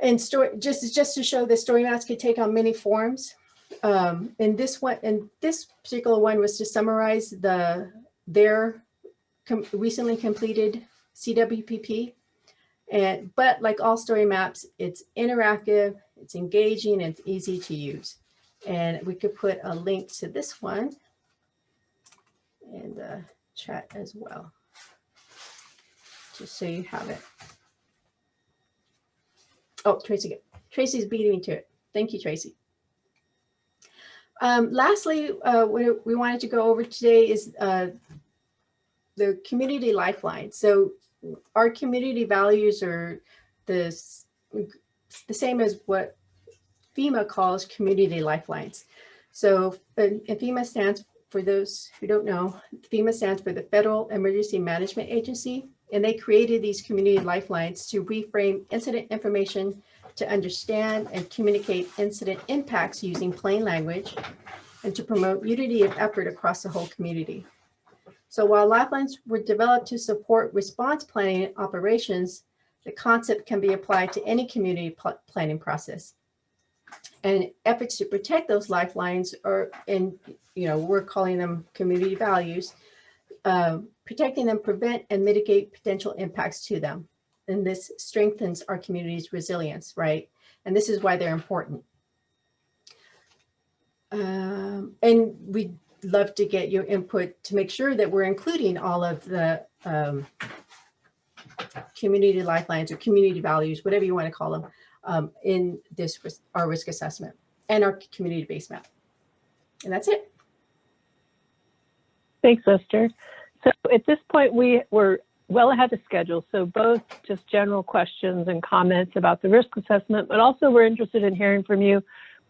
And just to show the story maps could take on many forms. And this particular one was to summarize their recently completed CWPP. But like all story maps, it's interactive, it's engaging, and it's easy to use. And we could put a link to this one in the chat as well, just so you have it. Oh, Tracy's beating me to it. Thank you, Tracy. Lastly, what we wanted to go over today is the community lifeline. So our community values are the same as what FEMA calls community lifelines. So and FEMA stands, for those who don't know, FEMA stands for the Federal Emergency Management Agency. And they created these community lifelines to reframe incident information to understand and communicate incident impacts using plain language and to promote unity of effort across the whole community. So while lifelines were developed to support response planning operations, the concept can be applied to any community planning process. And efforts to protect those lifelines are, we're calling them community values, protecting them, prevent and mitigate potential impacts to them. And this strengthens our community's resilience, right? And this is why they're important. And we'd love to get your input to make sure that we're including all of the community lifelines or community values, whatever you want to call them, in this, our risk assessment and our community-based map. And that's it. Thanks, Esther. So at this point, we're well ahead of schedule. So both just general questions and comments about the risk assessment, but also we're interested in hearing from you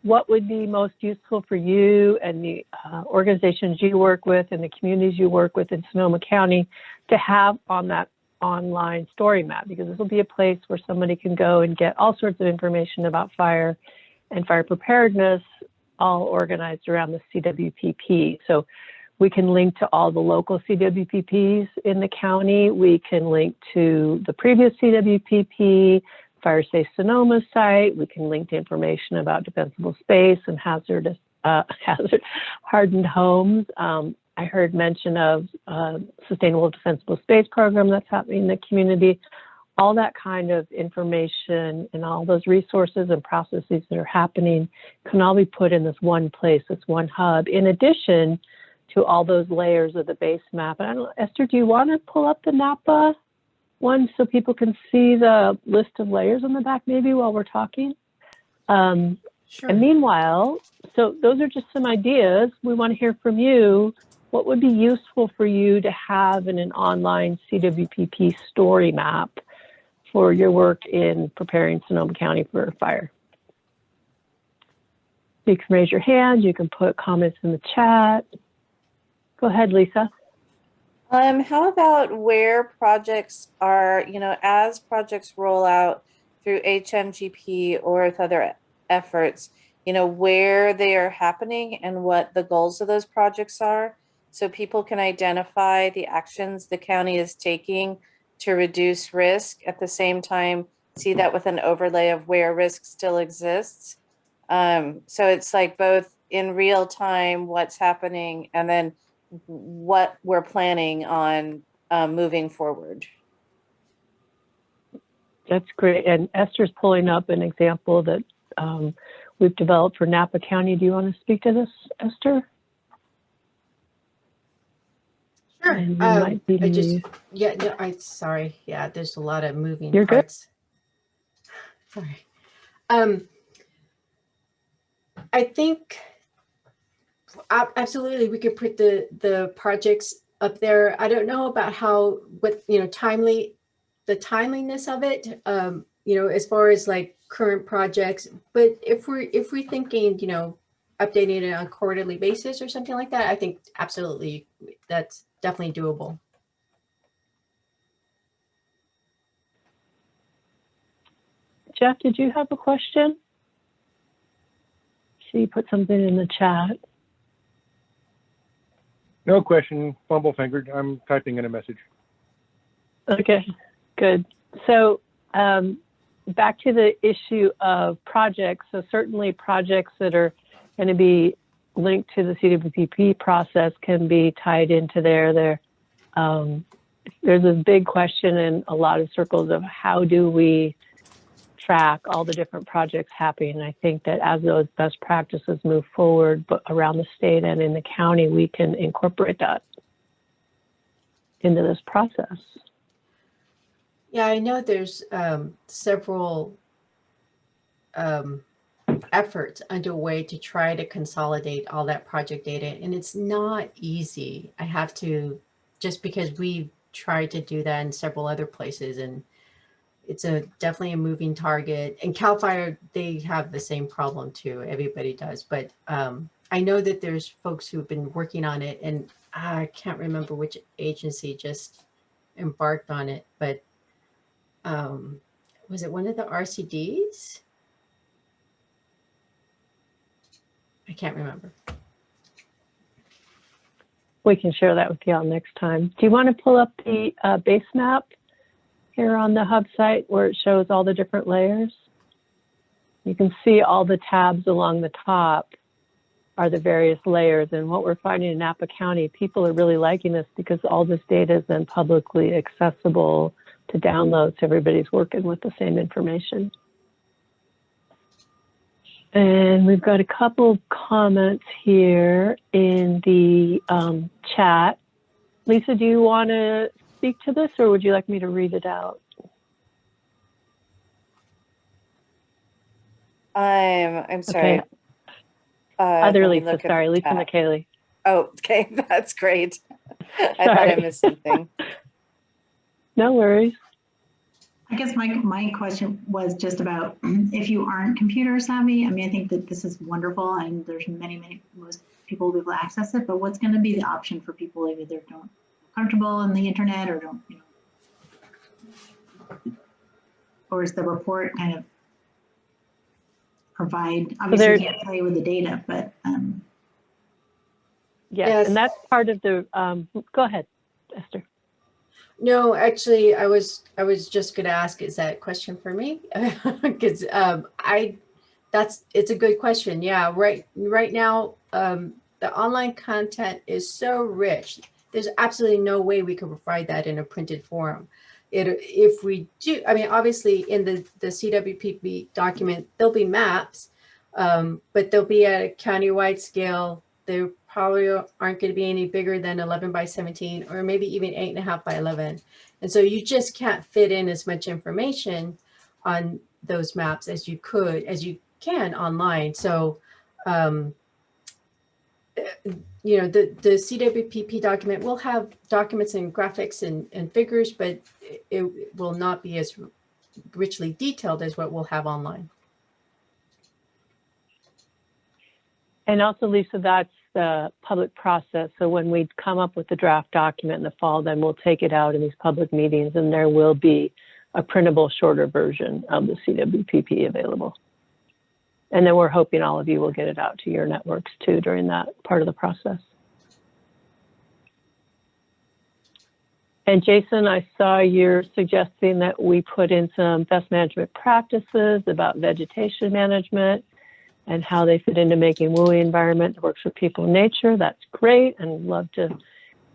what would be most useful for you and the organizations you work with and the communities you work with in Sonoma County to have on that online story map, because this will be a place where somebody can go and get all sorts of information about fire and fire preparedness, all organized around the CWPP. So we can link to all the local CWPPs in the county. We can link to the previous CWPP, Fire Safe Sonoma site. We can link to information about defensible space and hazard hardened homes. I heard mention of sustainable defensible space program that's happening in the community. All that kind of information and all those resources and processes that are happening can all be put in this one place, this one hub, in addition to all those layers of the base map. And I don't know, Esther, do you want to pull up the NAPA one so people can see the list of layers on the back maybe while we're talking? Sure. And meanwhile, so those are just some ideas. We want to hear from you. What would be useful for you to have in an online CWPP story map for your work in preparing Sonoma County for fire? You can raise your hand. You can put comments in the chat. Go ahead, Lisa. How about where projects are, as projects roll out through HMGP or with other efforts, where they are happening and what the goals of those projects are. so people can identify the actions the county is taking to reduce risk, at the same time see that with an overlay of where risk still exists. So it's like both in real time what's happening and then what we're planning on moving forward. That's great. And Esther's pulling up an example that we've developed for Napa County. Do you want to speak to this, Esther? Sure. And you might be Yeah, no, sorry. Yeah, there's a lot of moving You're good. parts. Sorry. I think absolutely we could put the projects up there. I don't know about the timeliness of it, as far as like current projects, but if we're thinking, updating it on a quarterly basis or something like that, I think absolutely that's definitely doable. Jeff, did you have a question? She put something in the chat. No question, fumble fingered. I'm typing in a message. Okay, good. So back to the issue of projects. So certainly projects that are going to be linked to the CWPP process can be tied into there. There's a big question in a lot of circles of how do we track all the different projects happening. I think that as those best practices move forward, but around the state and in the county, we can incorporate that into this process. Yeah, I know there's several efforts underway to try to consolidate all that project data, and it's not easy. I have to, just because we've tried to do that in several other places, and it's definitely a moving target. And CAL FIRE, they have the same problem too. Everybody does, but I know that there's folks who've been working on it, and I can't remember which agency just embarked on it, but was it one of the RCDs? I can't remember. We can share that with y'all next time. Do you want to pull up the base map here on the hub site where it shows all the different layers? You can see all the tabs along the top are the various layers. And what we're finding in Napa County, people are really liking this because all this data is then publicly accessible to download, so everybody's working with the same information. And we've got a couple of comments here in the chat. Lisa, do you want to speak to this, or would you like me to read it out? I'm sorry. Okay. Other let me Lisa, look at sorry, the Lisa chat. McKaylee. Oh, okay, that's great. I thought I missed something. No worries. I guess my question was just about if you aren't computer savvy. I mean, I think that this is wonderful, and there's most people will be able to access it. But what's going to be the option for people who either don't feel comfortable in the internet or don't, or is the report kind of provide? Obviously, you can't play with the data, but yes, and that's part of the. Go ahead, Esther. No, actually, I was just going to ask, is that a question for me? Because it's a good question. Yeah, right now, the online content is so rich. There's absolutely no way we could provide that in a printed form. If we do, I mean, obviously in the CWPP document, there'll be maps, but they'll be at a countywide scale. They probably aren't going to be any bigger than 11 by 17, or maybe even 8.5 by 11. And so you just can't fit in as much information on those maps as you can online. So, the CWPP document will have documents and graphics and figures, but it will not be as richly detailed as what we'll have online. And also, Lisa, that's the public process. So when we come up with the draft document in the fall, then we'll take it out in these public meetings, and there will be a printable, shorter version of the CWPP available. And then we're hoping all of you will get it out to your networks too during that part of the process. And Jason, I saw you're suggesting that we put in some best management practices about vegetation management and how they fit into making WUI environment that works for people and nature. That's great, and love to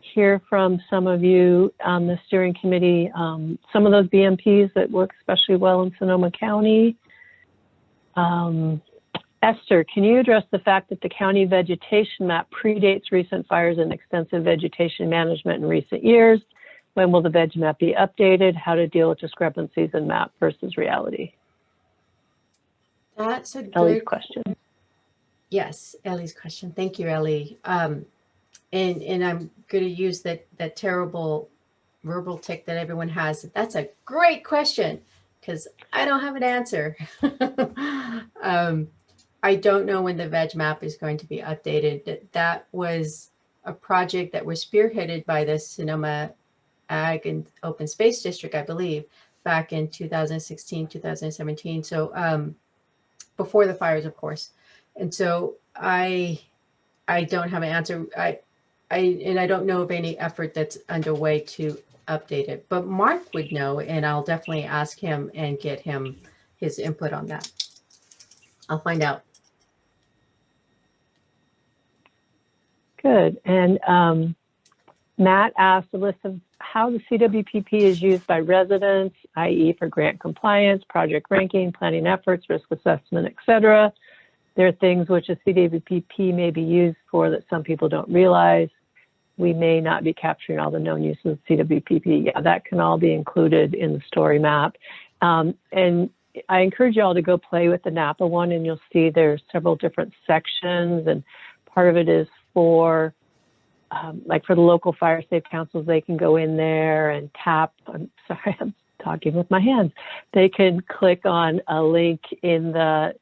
hear from some of you on the steering committee, some of those BMPs that work especially well in Sonoma County. Esther, can you address the fact that the county vegetation map predates recent fires and extensive vegetation management in recent years? When will the veg map be updated? How to deal with discrepancies in map versus reality? That's a Ellie's good question. Yes, Ellie's question. Thank you, Ellie. And I'm going to use that terrible verbal tick that everyone has. That's a great question because I don't have an answer. I don't know when the veg map is going to be updated. That was a project that was spearheaded by the Sonoma Ag and Open Space District, I believe, back in 2016, 2017. So before the fires, of course. And so I don't have an answer. I don't know of any effort that's underway to update it, but Mark would know, and I'll definitely ask him and get him his input on that. I'll find out. Good. And Matt asked a list of how the CWPP is used by residents, i.e. for grant compliance, project ranking, planning efforts, risk assessment, etc. There are things which a CWPP may be used for that some people don't realize. We may not be capturing all the known uses of CWPP. Yeah, that can all be included in the story map. And I encourage you all to go play with the Napa one, and you'll see there's several different sections, and part of it is for like for the local fire safe councils, they can go in there and tap. I'm sorry, I'm talking with my hands. They can click on a link in the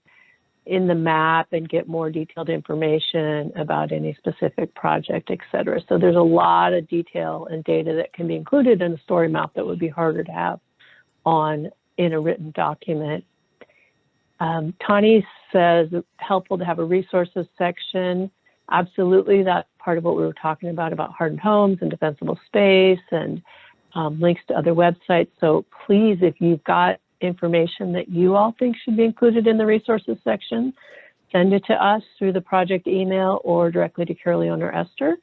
map and get more detailed information about any specific project, et cetera. So there's a lot of detail and data that can be included in a story map that would be harder to have in a written document. Tani says helpful to have a resources section. Absolutely, that's part of what we were talking about hardened homes and defensible space and links to other websites. So please, if you've got information that you all think should be included in the resources section, send it to us through the project email or directly to Caroline or Esther.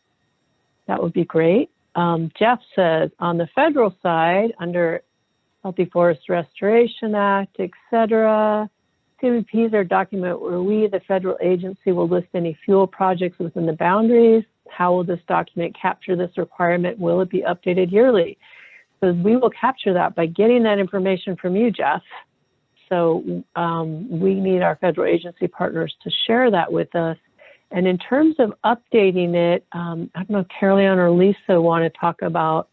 That would be great. Jeff says on the federal side, under Healthy Forest Restoration Act, etc., CWPs are a document where we, the federal agency, will list any fuel projects within the boundaries. How will this document capture this requirement? Will it be updated yearly? So we will capture that by getting that information from you, Jeff. So we need our federal agency partners to share that with us. And in terms of updating it, I don't know if Caroline or Lisa want to talk about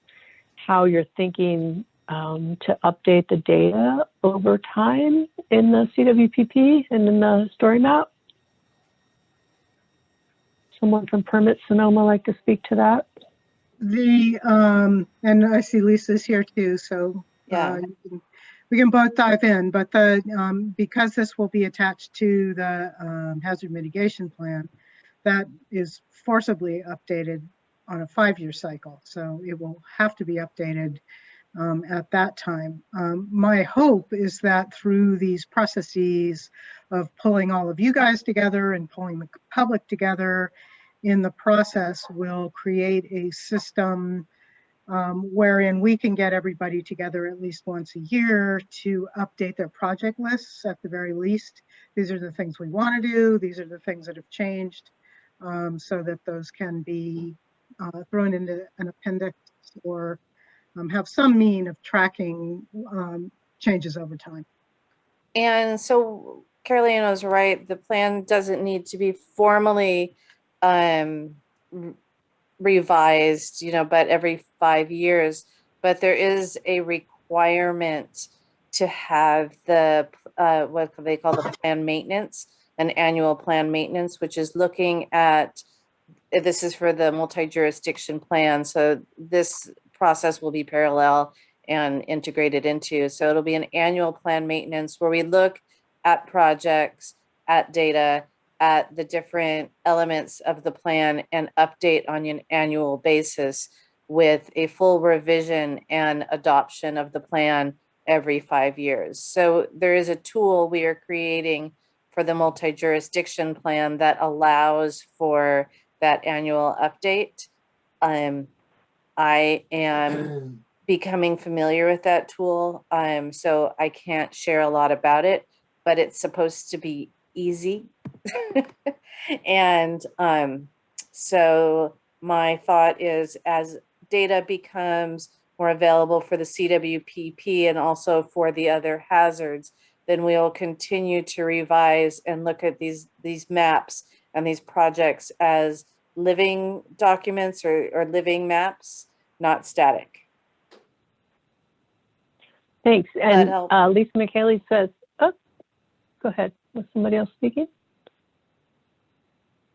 how you're thinking to update the data over time in the CWPP and in the story map. Someone from Permit Sonoma like to speak to that? And I see Lisa's here too, so Yeah. We can both dive in, but because this will be attached to the hazard mitigation plan, that is forcibly updated on a 5-year cycle. So it will have to be updated at that time. My hope is that through these processes of pulling all of you guys together and pulling the public together in the process, will create a system wherein we can get everybody together at least once a year to update their project lists at the very least. These are the things we want to do. These are the things that have changed, so that those can be thrown into an appendix or have some mean of tracking changes over time. And so Caroline was right. The plan doesn't need to be formally revised, but every 5 years. But there is a requirement to have the what they call the plan maintenance, an annual plan maintenance, which is looking at. This is for the multi-jurisdiction plan. So this process will be parallel and integrated into. So it'll be an annual plan maintenance where we look at projects, at data, at the different elements of the plan and update on an annual basis with a full revision and adoption of the plan every 5 years. So there is a tool we are creating for the multi-jurisdiction plan that allows for that annual update. I am becoming familiar with that tool, so I can't share a lot about it, but it's supposed to be easy. And so my thought is, as data becomes more available for the CWPP and also for the other hazards, then we'll continue to revise and look at these maps and these projects as living documents or living maps, not static. Thanks. And help? Lisa McKaylee says, oh, go ahead. Was somebody else speaking?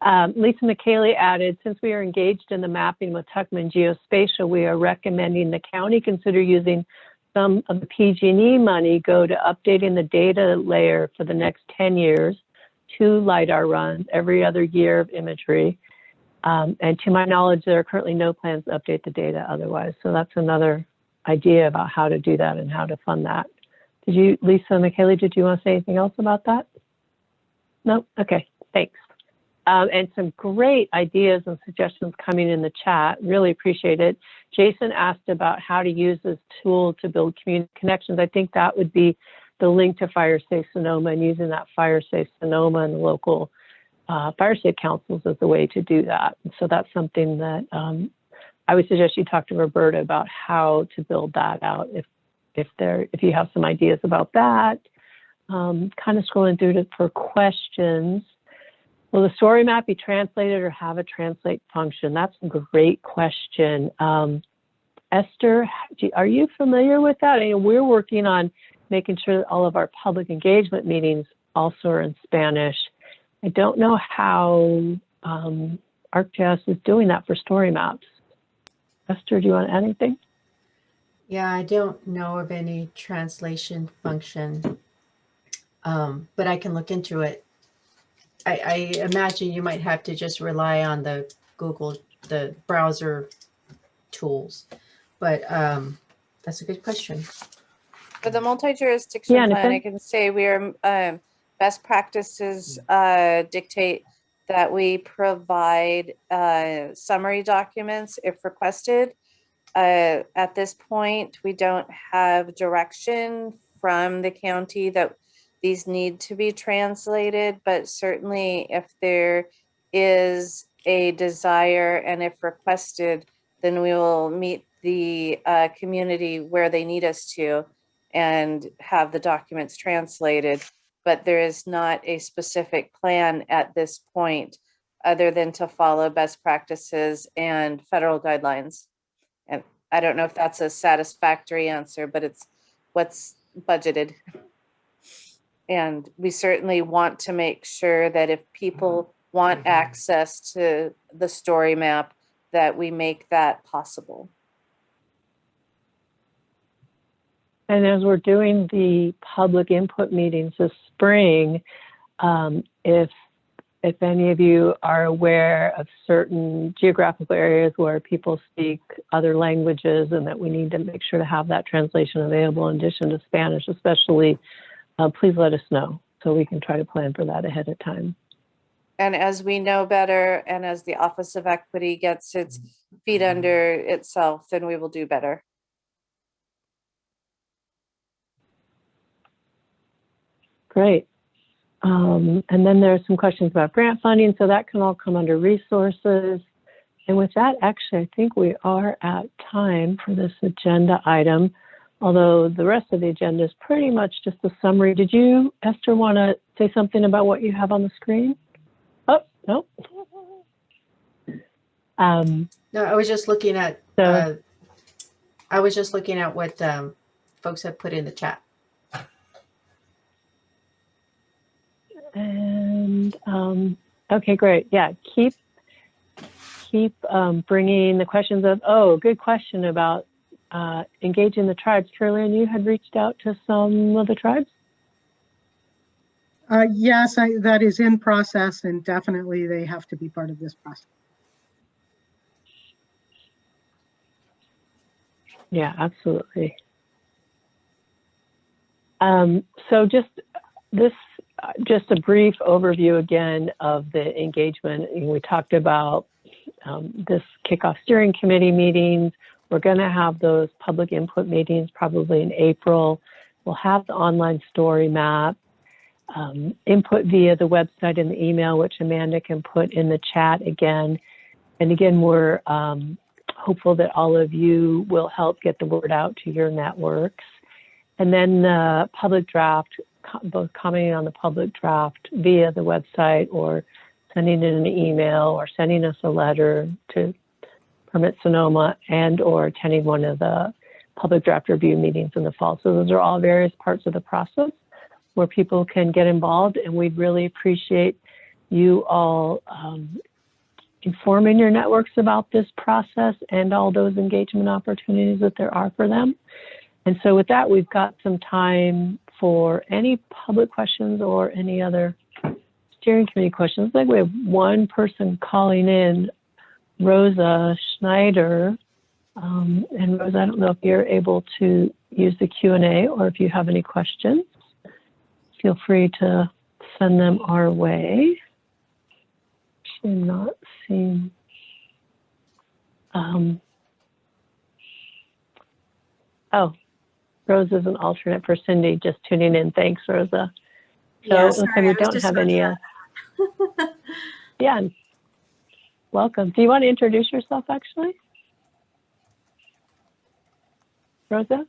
Lisa McKaylee added, since we are engaged in the mapping with Tuckman Geospatial, we are recommending the county consider using some of the PG&E money go to updating the data layer for the next 10 years, 2 LiDAR runs every other year of imagery. And to my knowledge, there are currently no plans to update the data otherwise. So that's another idea about how to do that and how to fund that. Did you, Lisa McKaylee, did you want to say anything else about that? No? Okay, thanks. And some great ideas and suggestions coming in the chat. Really appreciate it. Jason asked about how to use this tool to build community connections. I think that would be the link to Fire Safe Sonoma and using that Fire Safe Sonoma and the local fire safe councils as a way to do that. And so that's something that I would suggest you talk to Roberta about how to build that out if you have some ideas about that. Kind of scrolling through it for questions. Will the story map be translated or have a translate function? That's a great question. Esther, are you familiar with that? I mean, we're working on making sure that all of our public engagement meetings also are in Spanish. I don't know how ArcGIS is doing that for story maps. Esther, do you want to add anything? Yeah, I don't know of any translation function, but I can look into it. I imagine you might have to just rely on the browser tools, but that's a good question. For the multi-jurisdiction plan, I can say we are best practices dictate that we provide summary documents if requested. At this point, we don't have direction from the county that these need to be translated, but certainly if there is a desire and if requested, then we will meet the community where they need us to and have the documents translated. But there is not a specific plan at this point other than to follow best practices and federal guidelines. And I don't know if that's a satisfactory answer, but it's what's budgeted. And we certainly want to make sure that if people want access to the story map, that we make that possible. And as we're doing the public input meetings this spring, if any of you are aware of certain geographical areas where people speak other languages and that we need to make sure to have that translation available in addition to Spanish, especially, please let us know so we can try to plan for that ahead of time. And as we know better, and as the Office of Equity gets its feet under itself, then we will do better. Great. And then there are some questions about grant funding, so that can all come under resources. And with that, actually, I think we are at time for this agenda item, although the rest of the agenda is pretty much just a summary. Did you, Esther, want to say something about what you have on the screen? Oh, no. No, I was just looking at what folks have put in the chat. And okay, great. Yeah, keep bringing the questions up. Oh, good question about engaging the tribes. Caroline, you had reached out to some of the tribes? Yes, that is in process, and definitely they have to be part of this process. Yeah, absolutely. So just a brief overview again of the engagement. We talked about this kickoff steering committee meetings. We're going to have those public input meetings probably in April. We'll have the online story map, input via the website and the email, which Amanda can put in the chat again. And again, we're hopeful that all of you will help get the word out to your networks. And then the public draft, both commenting on the public draft via the website or sending in an email or sending us a letter to Permit Sonoma and or attending one of the public draft review meetings in the fall. So those are all various parts of the process where people can get involved, and we'd really appreciate you all informing your networks about this process and all those engagement opportunities that there are for them. And so with that, we've got some time for any public questions or any other steering committee questions. I think we have one person calling in, Rosa Schneider. And Rosa, I don't know if you're able to use the Q&A or if you have any questions. Feel free to send them our way. I'm not seeing. Oh, Rosa's an alternate for Cindy, just tuning in. Thanks, Rosa. So Yeah, it looks like we don't have any. Yeah, welcome. Do you want to introduce yourself, actually? Rosa?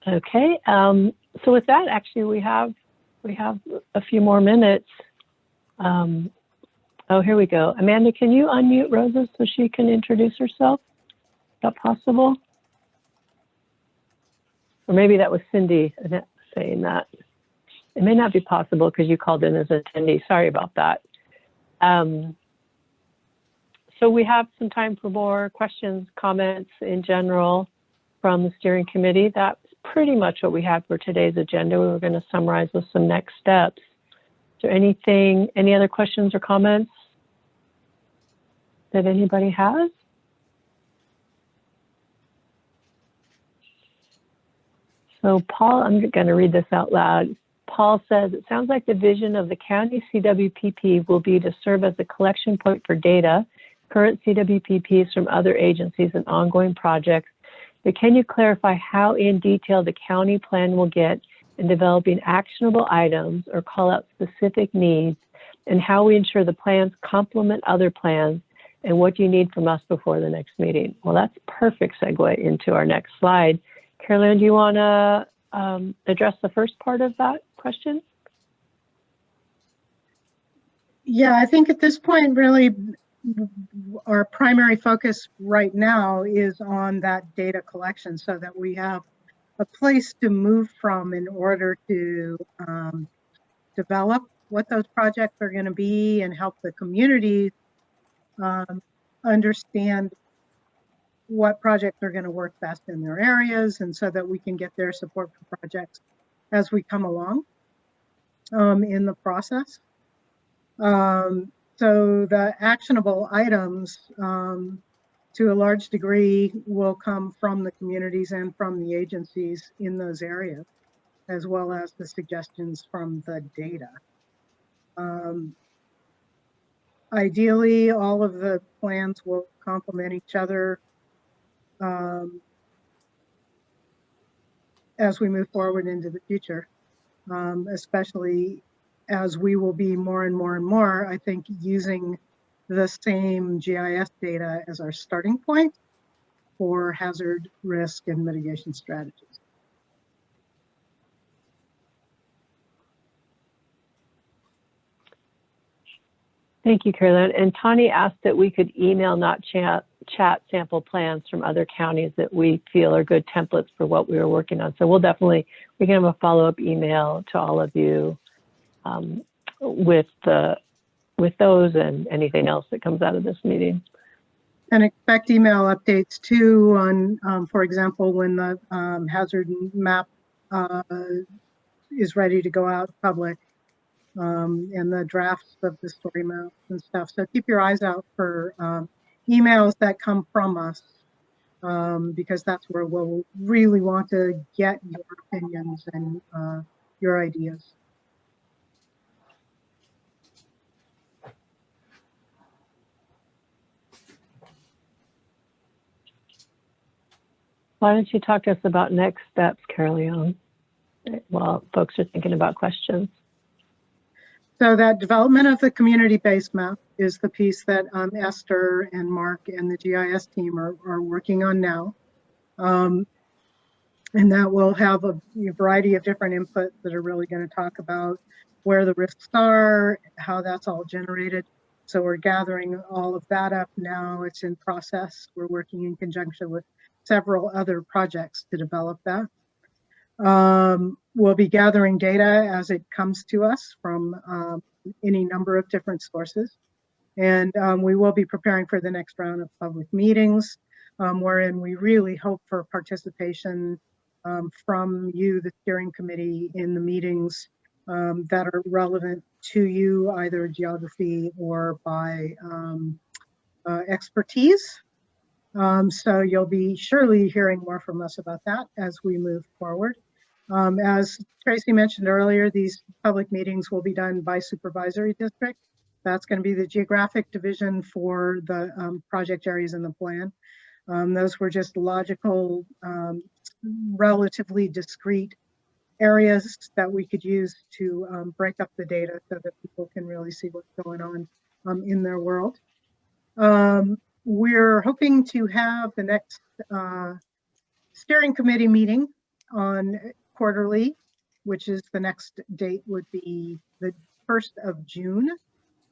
Okay, so with that, actually, we have a few more minutes. Oh, here we go. Amanda, can you unmute Rosa so she can introduce herself? Is that possible? Or maybe that was Cindy saying that. It may not be possible because you called in as an attendee. Sorry about that. So we have some time for more questions, comments in general from the steering committee. That's pretty much what we had for today's agenda. We were going to summarize with some next steps. Is there any other questions or comments that anybody has? So Paul, I'm going to read this out loud. Paul says, it sounds like the vision of the county CWPP will be to serve as a collection point for data, current CWPPs from other agencies and ongoing projects. But can you clarify how in detail the county plan will get in developing actionable items or call out specific needs, and how we ensure the plans complement other plans, and what do you need from us before the next meeting? Well, that's a perfect segue into our next slide. Carolyn, do you want to address the first part of that question? Yeah, I think at this point, really, our primary focus right now is on that data collection so that we have a place to move from in order to develop what those projects are going to be and help the community understand what projects are going to work best in their areas, and so that we can get their support for projects as we come along in the process. So the actionable items, to a large degree, will come from the communities and from the agencies in those areas, as well as the suggestions from the data. Ideally, all of the plans will complement each other as we move forward into the future, especially as we will be more and more and more, I think, using the same GIS data as our starting point for hazard, risk, and mitigation strategies. Thank you, Carolyn. And Tani asked that we could email, not chat sample plans from other counties that we feel are good templates for what we were working on. So we can have a follow-up email to all of you with those and anything else that comes out of this meeting. And expect email updates too on, for example, when the hazard map is ready to go out public, and the drafts of the story maps and stuff. So keep your eyes out for emails that come from us, because that's where we'll really want to get your opinions and your ideas. Why don't you talk to us about next steps, Caroline, while folks are thinking about questions? So that development of the community-based map is the piece that Esther and Mark and the GIS team are working on now. And that will have a variety of different inputs that are really going to talk about where the risks are, how that's all generated. So we're gathering all of that up now. It's in process. We're working in conjunction with several other projects to develop that. We'll be gathering data as it comes to us from any number of different sources. And we will be preparing for the next round of public meetings, wherein we really hope for participation from you, the steering committee, in the meetings that are relevant to you, either geography or by expertise. So you'll be surely hearing more from us about that as we move forward. As Tracy mentioned earlier, these public meetings will be done by supervisory district. That's going to be the geographic division for the project areas in the plan. Those were just logical, relatively discrete areas that we could use to break up the data so that people can really see what's going on in their world. We're hoping to have the next steering committee meeting on quarterly, which is the next date would be the 1st of June.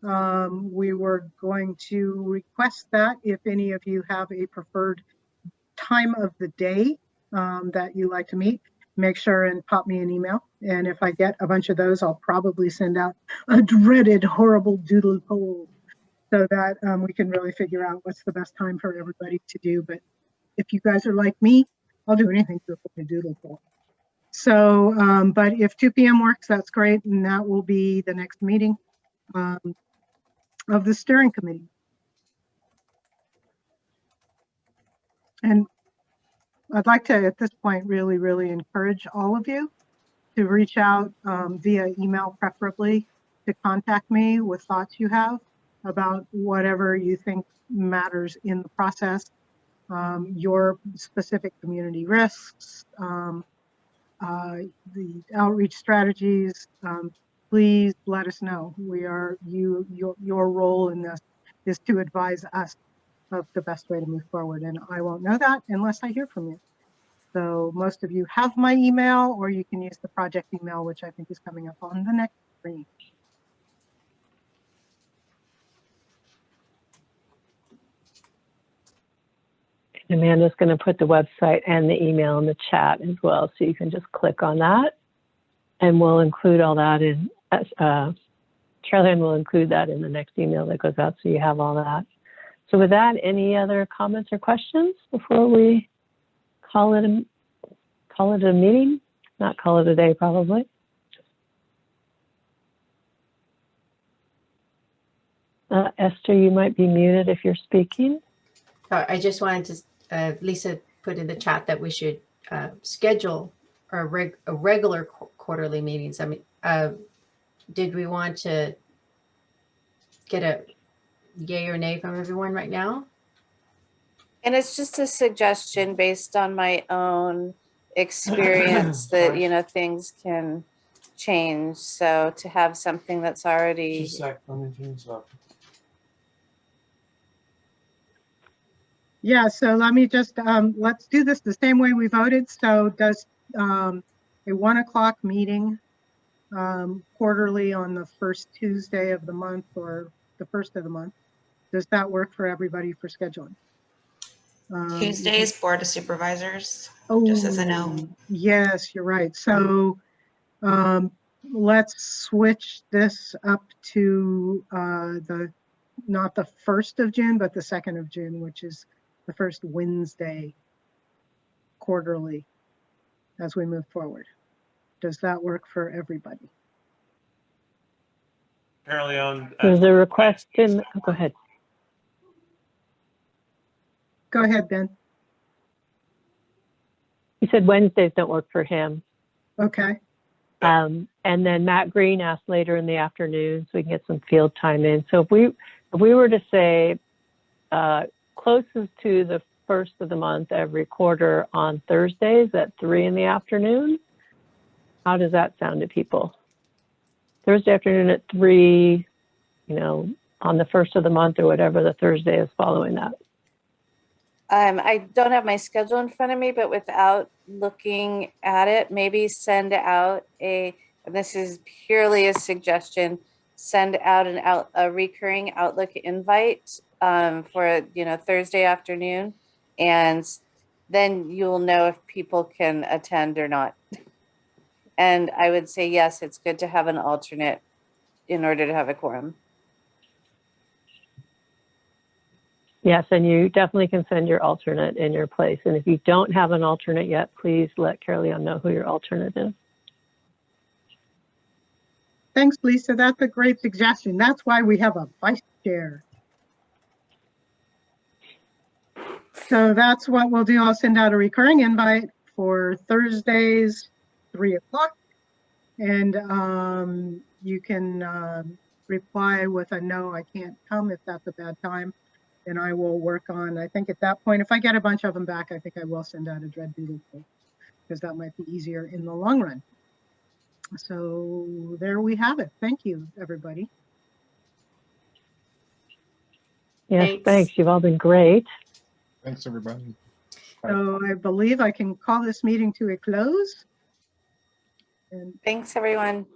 We were going to request that if any of you have a preferred time of the day that you like to meet, make sure and pop me an email. And if I get a bunch of those, I'll probably send out a dreaded, horrible doodle poll so that we can really figure out what's the best time for everybody to do. But if you guys are like me, I'll do anything to avoid a doodle poll. So, but if 2 p.m. works, that's great. And that will be the next meeting of the steering committee. And I'd like to, at this point, really, really encourage all of you to reach out via email, preferably, to contact me with thoughts you have about whatever you think matters in the process, your specific community risks, the outreach strategies. Please let us know. We are your role in this is to advise us of the best way to move forward, and I won't know that unless I hear from you. So most of you have my email, or you can use the project email, which I think is coming up on the next screen. Amanda's going to put the website and the email in the chat as well, so you can just click on that, and we'll include all that in. Caroline will include that in the next email that goes out, so you have all that. So with that, any other comments or questions before we call it a meeting? Not call it a day, probably. Esther, you might be muted if you're speaking. I just wanted to, Lisa put in the chat that we should schedule a regular quarterly meetings. I mean, did we want to get a yay or nay from everyone right now? And it's just a suggestion based on my own experience that, you know, things can change. So to have something that's already. Just a sec, let me finish up. Yeah, so let me just, let's do this the same way we voted. So does a 1 o'clock meeting quarterly on the first Tuesday of the month or the first of the month, does that work for everybody for scheduling? Tuesdays, Board of Supervisors, oh, just as a note. Yes, you're right. So let's switch this up to not the 1st of June, but the 2nd of June, which is the first Wednesday quarterly as we move forward. Does that work for everybody? Carol, There's a request in, oh, go ahead. Go ahead, Ben. He said Wednesdays don't work for him. Okay. And then Matt Green asked later in the afternoon so we can get some field time in. So if we were to say closest to the first of the month every quarter on Thursdays at 3 in the afternoon, how does that sound to people? Thursday afternoon at 3, you know, on the first of the month or whatever the Thursday is following that. I don't have my schedule in front of me, but without looking at it, maybe send out and this is purely a suggestion, send out a recurring Outlook invite for, you know, Thursday afternoon, and then you'll know if people can attend or not. And I would say, yes, it's good to have an alternate in order to have a quorum. Yes, and you definitely can send your alternate in your place. And if you don't have an alternate yet, please let Carol know who your alternate is. Thanks, Lisa. That's a great suggestion. That's why we have a vice chair. So that's what we'll do. I'll send out a recurring invite for Thursdays, 3 o'clock. And you can reply with a no, I can't come if that's a bad time. And I will work on, I think at that point, if I get a bunch of them back, I think I will send out a dread doodle poll because that might be easier in the long run. So there we have it. Thank you, everybody. Yes, thanks. You've all been great. Thanks, everybody. So I believe I can call this meeting to a close. And thanks, everyone.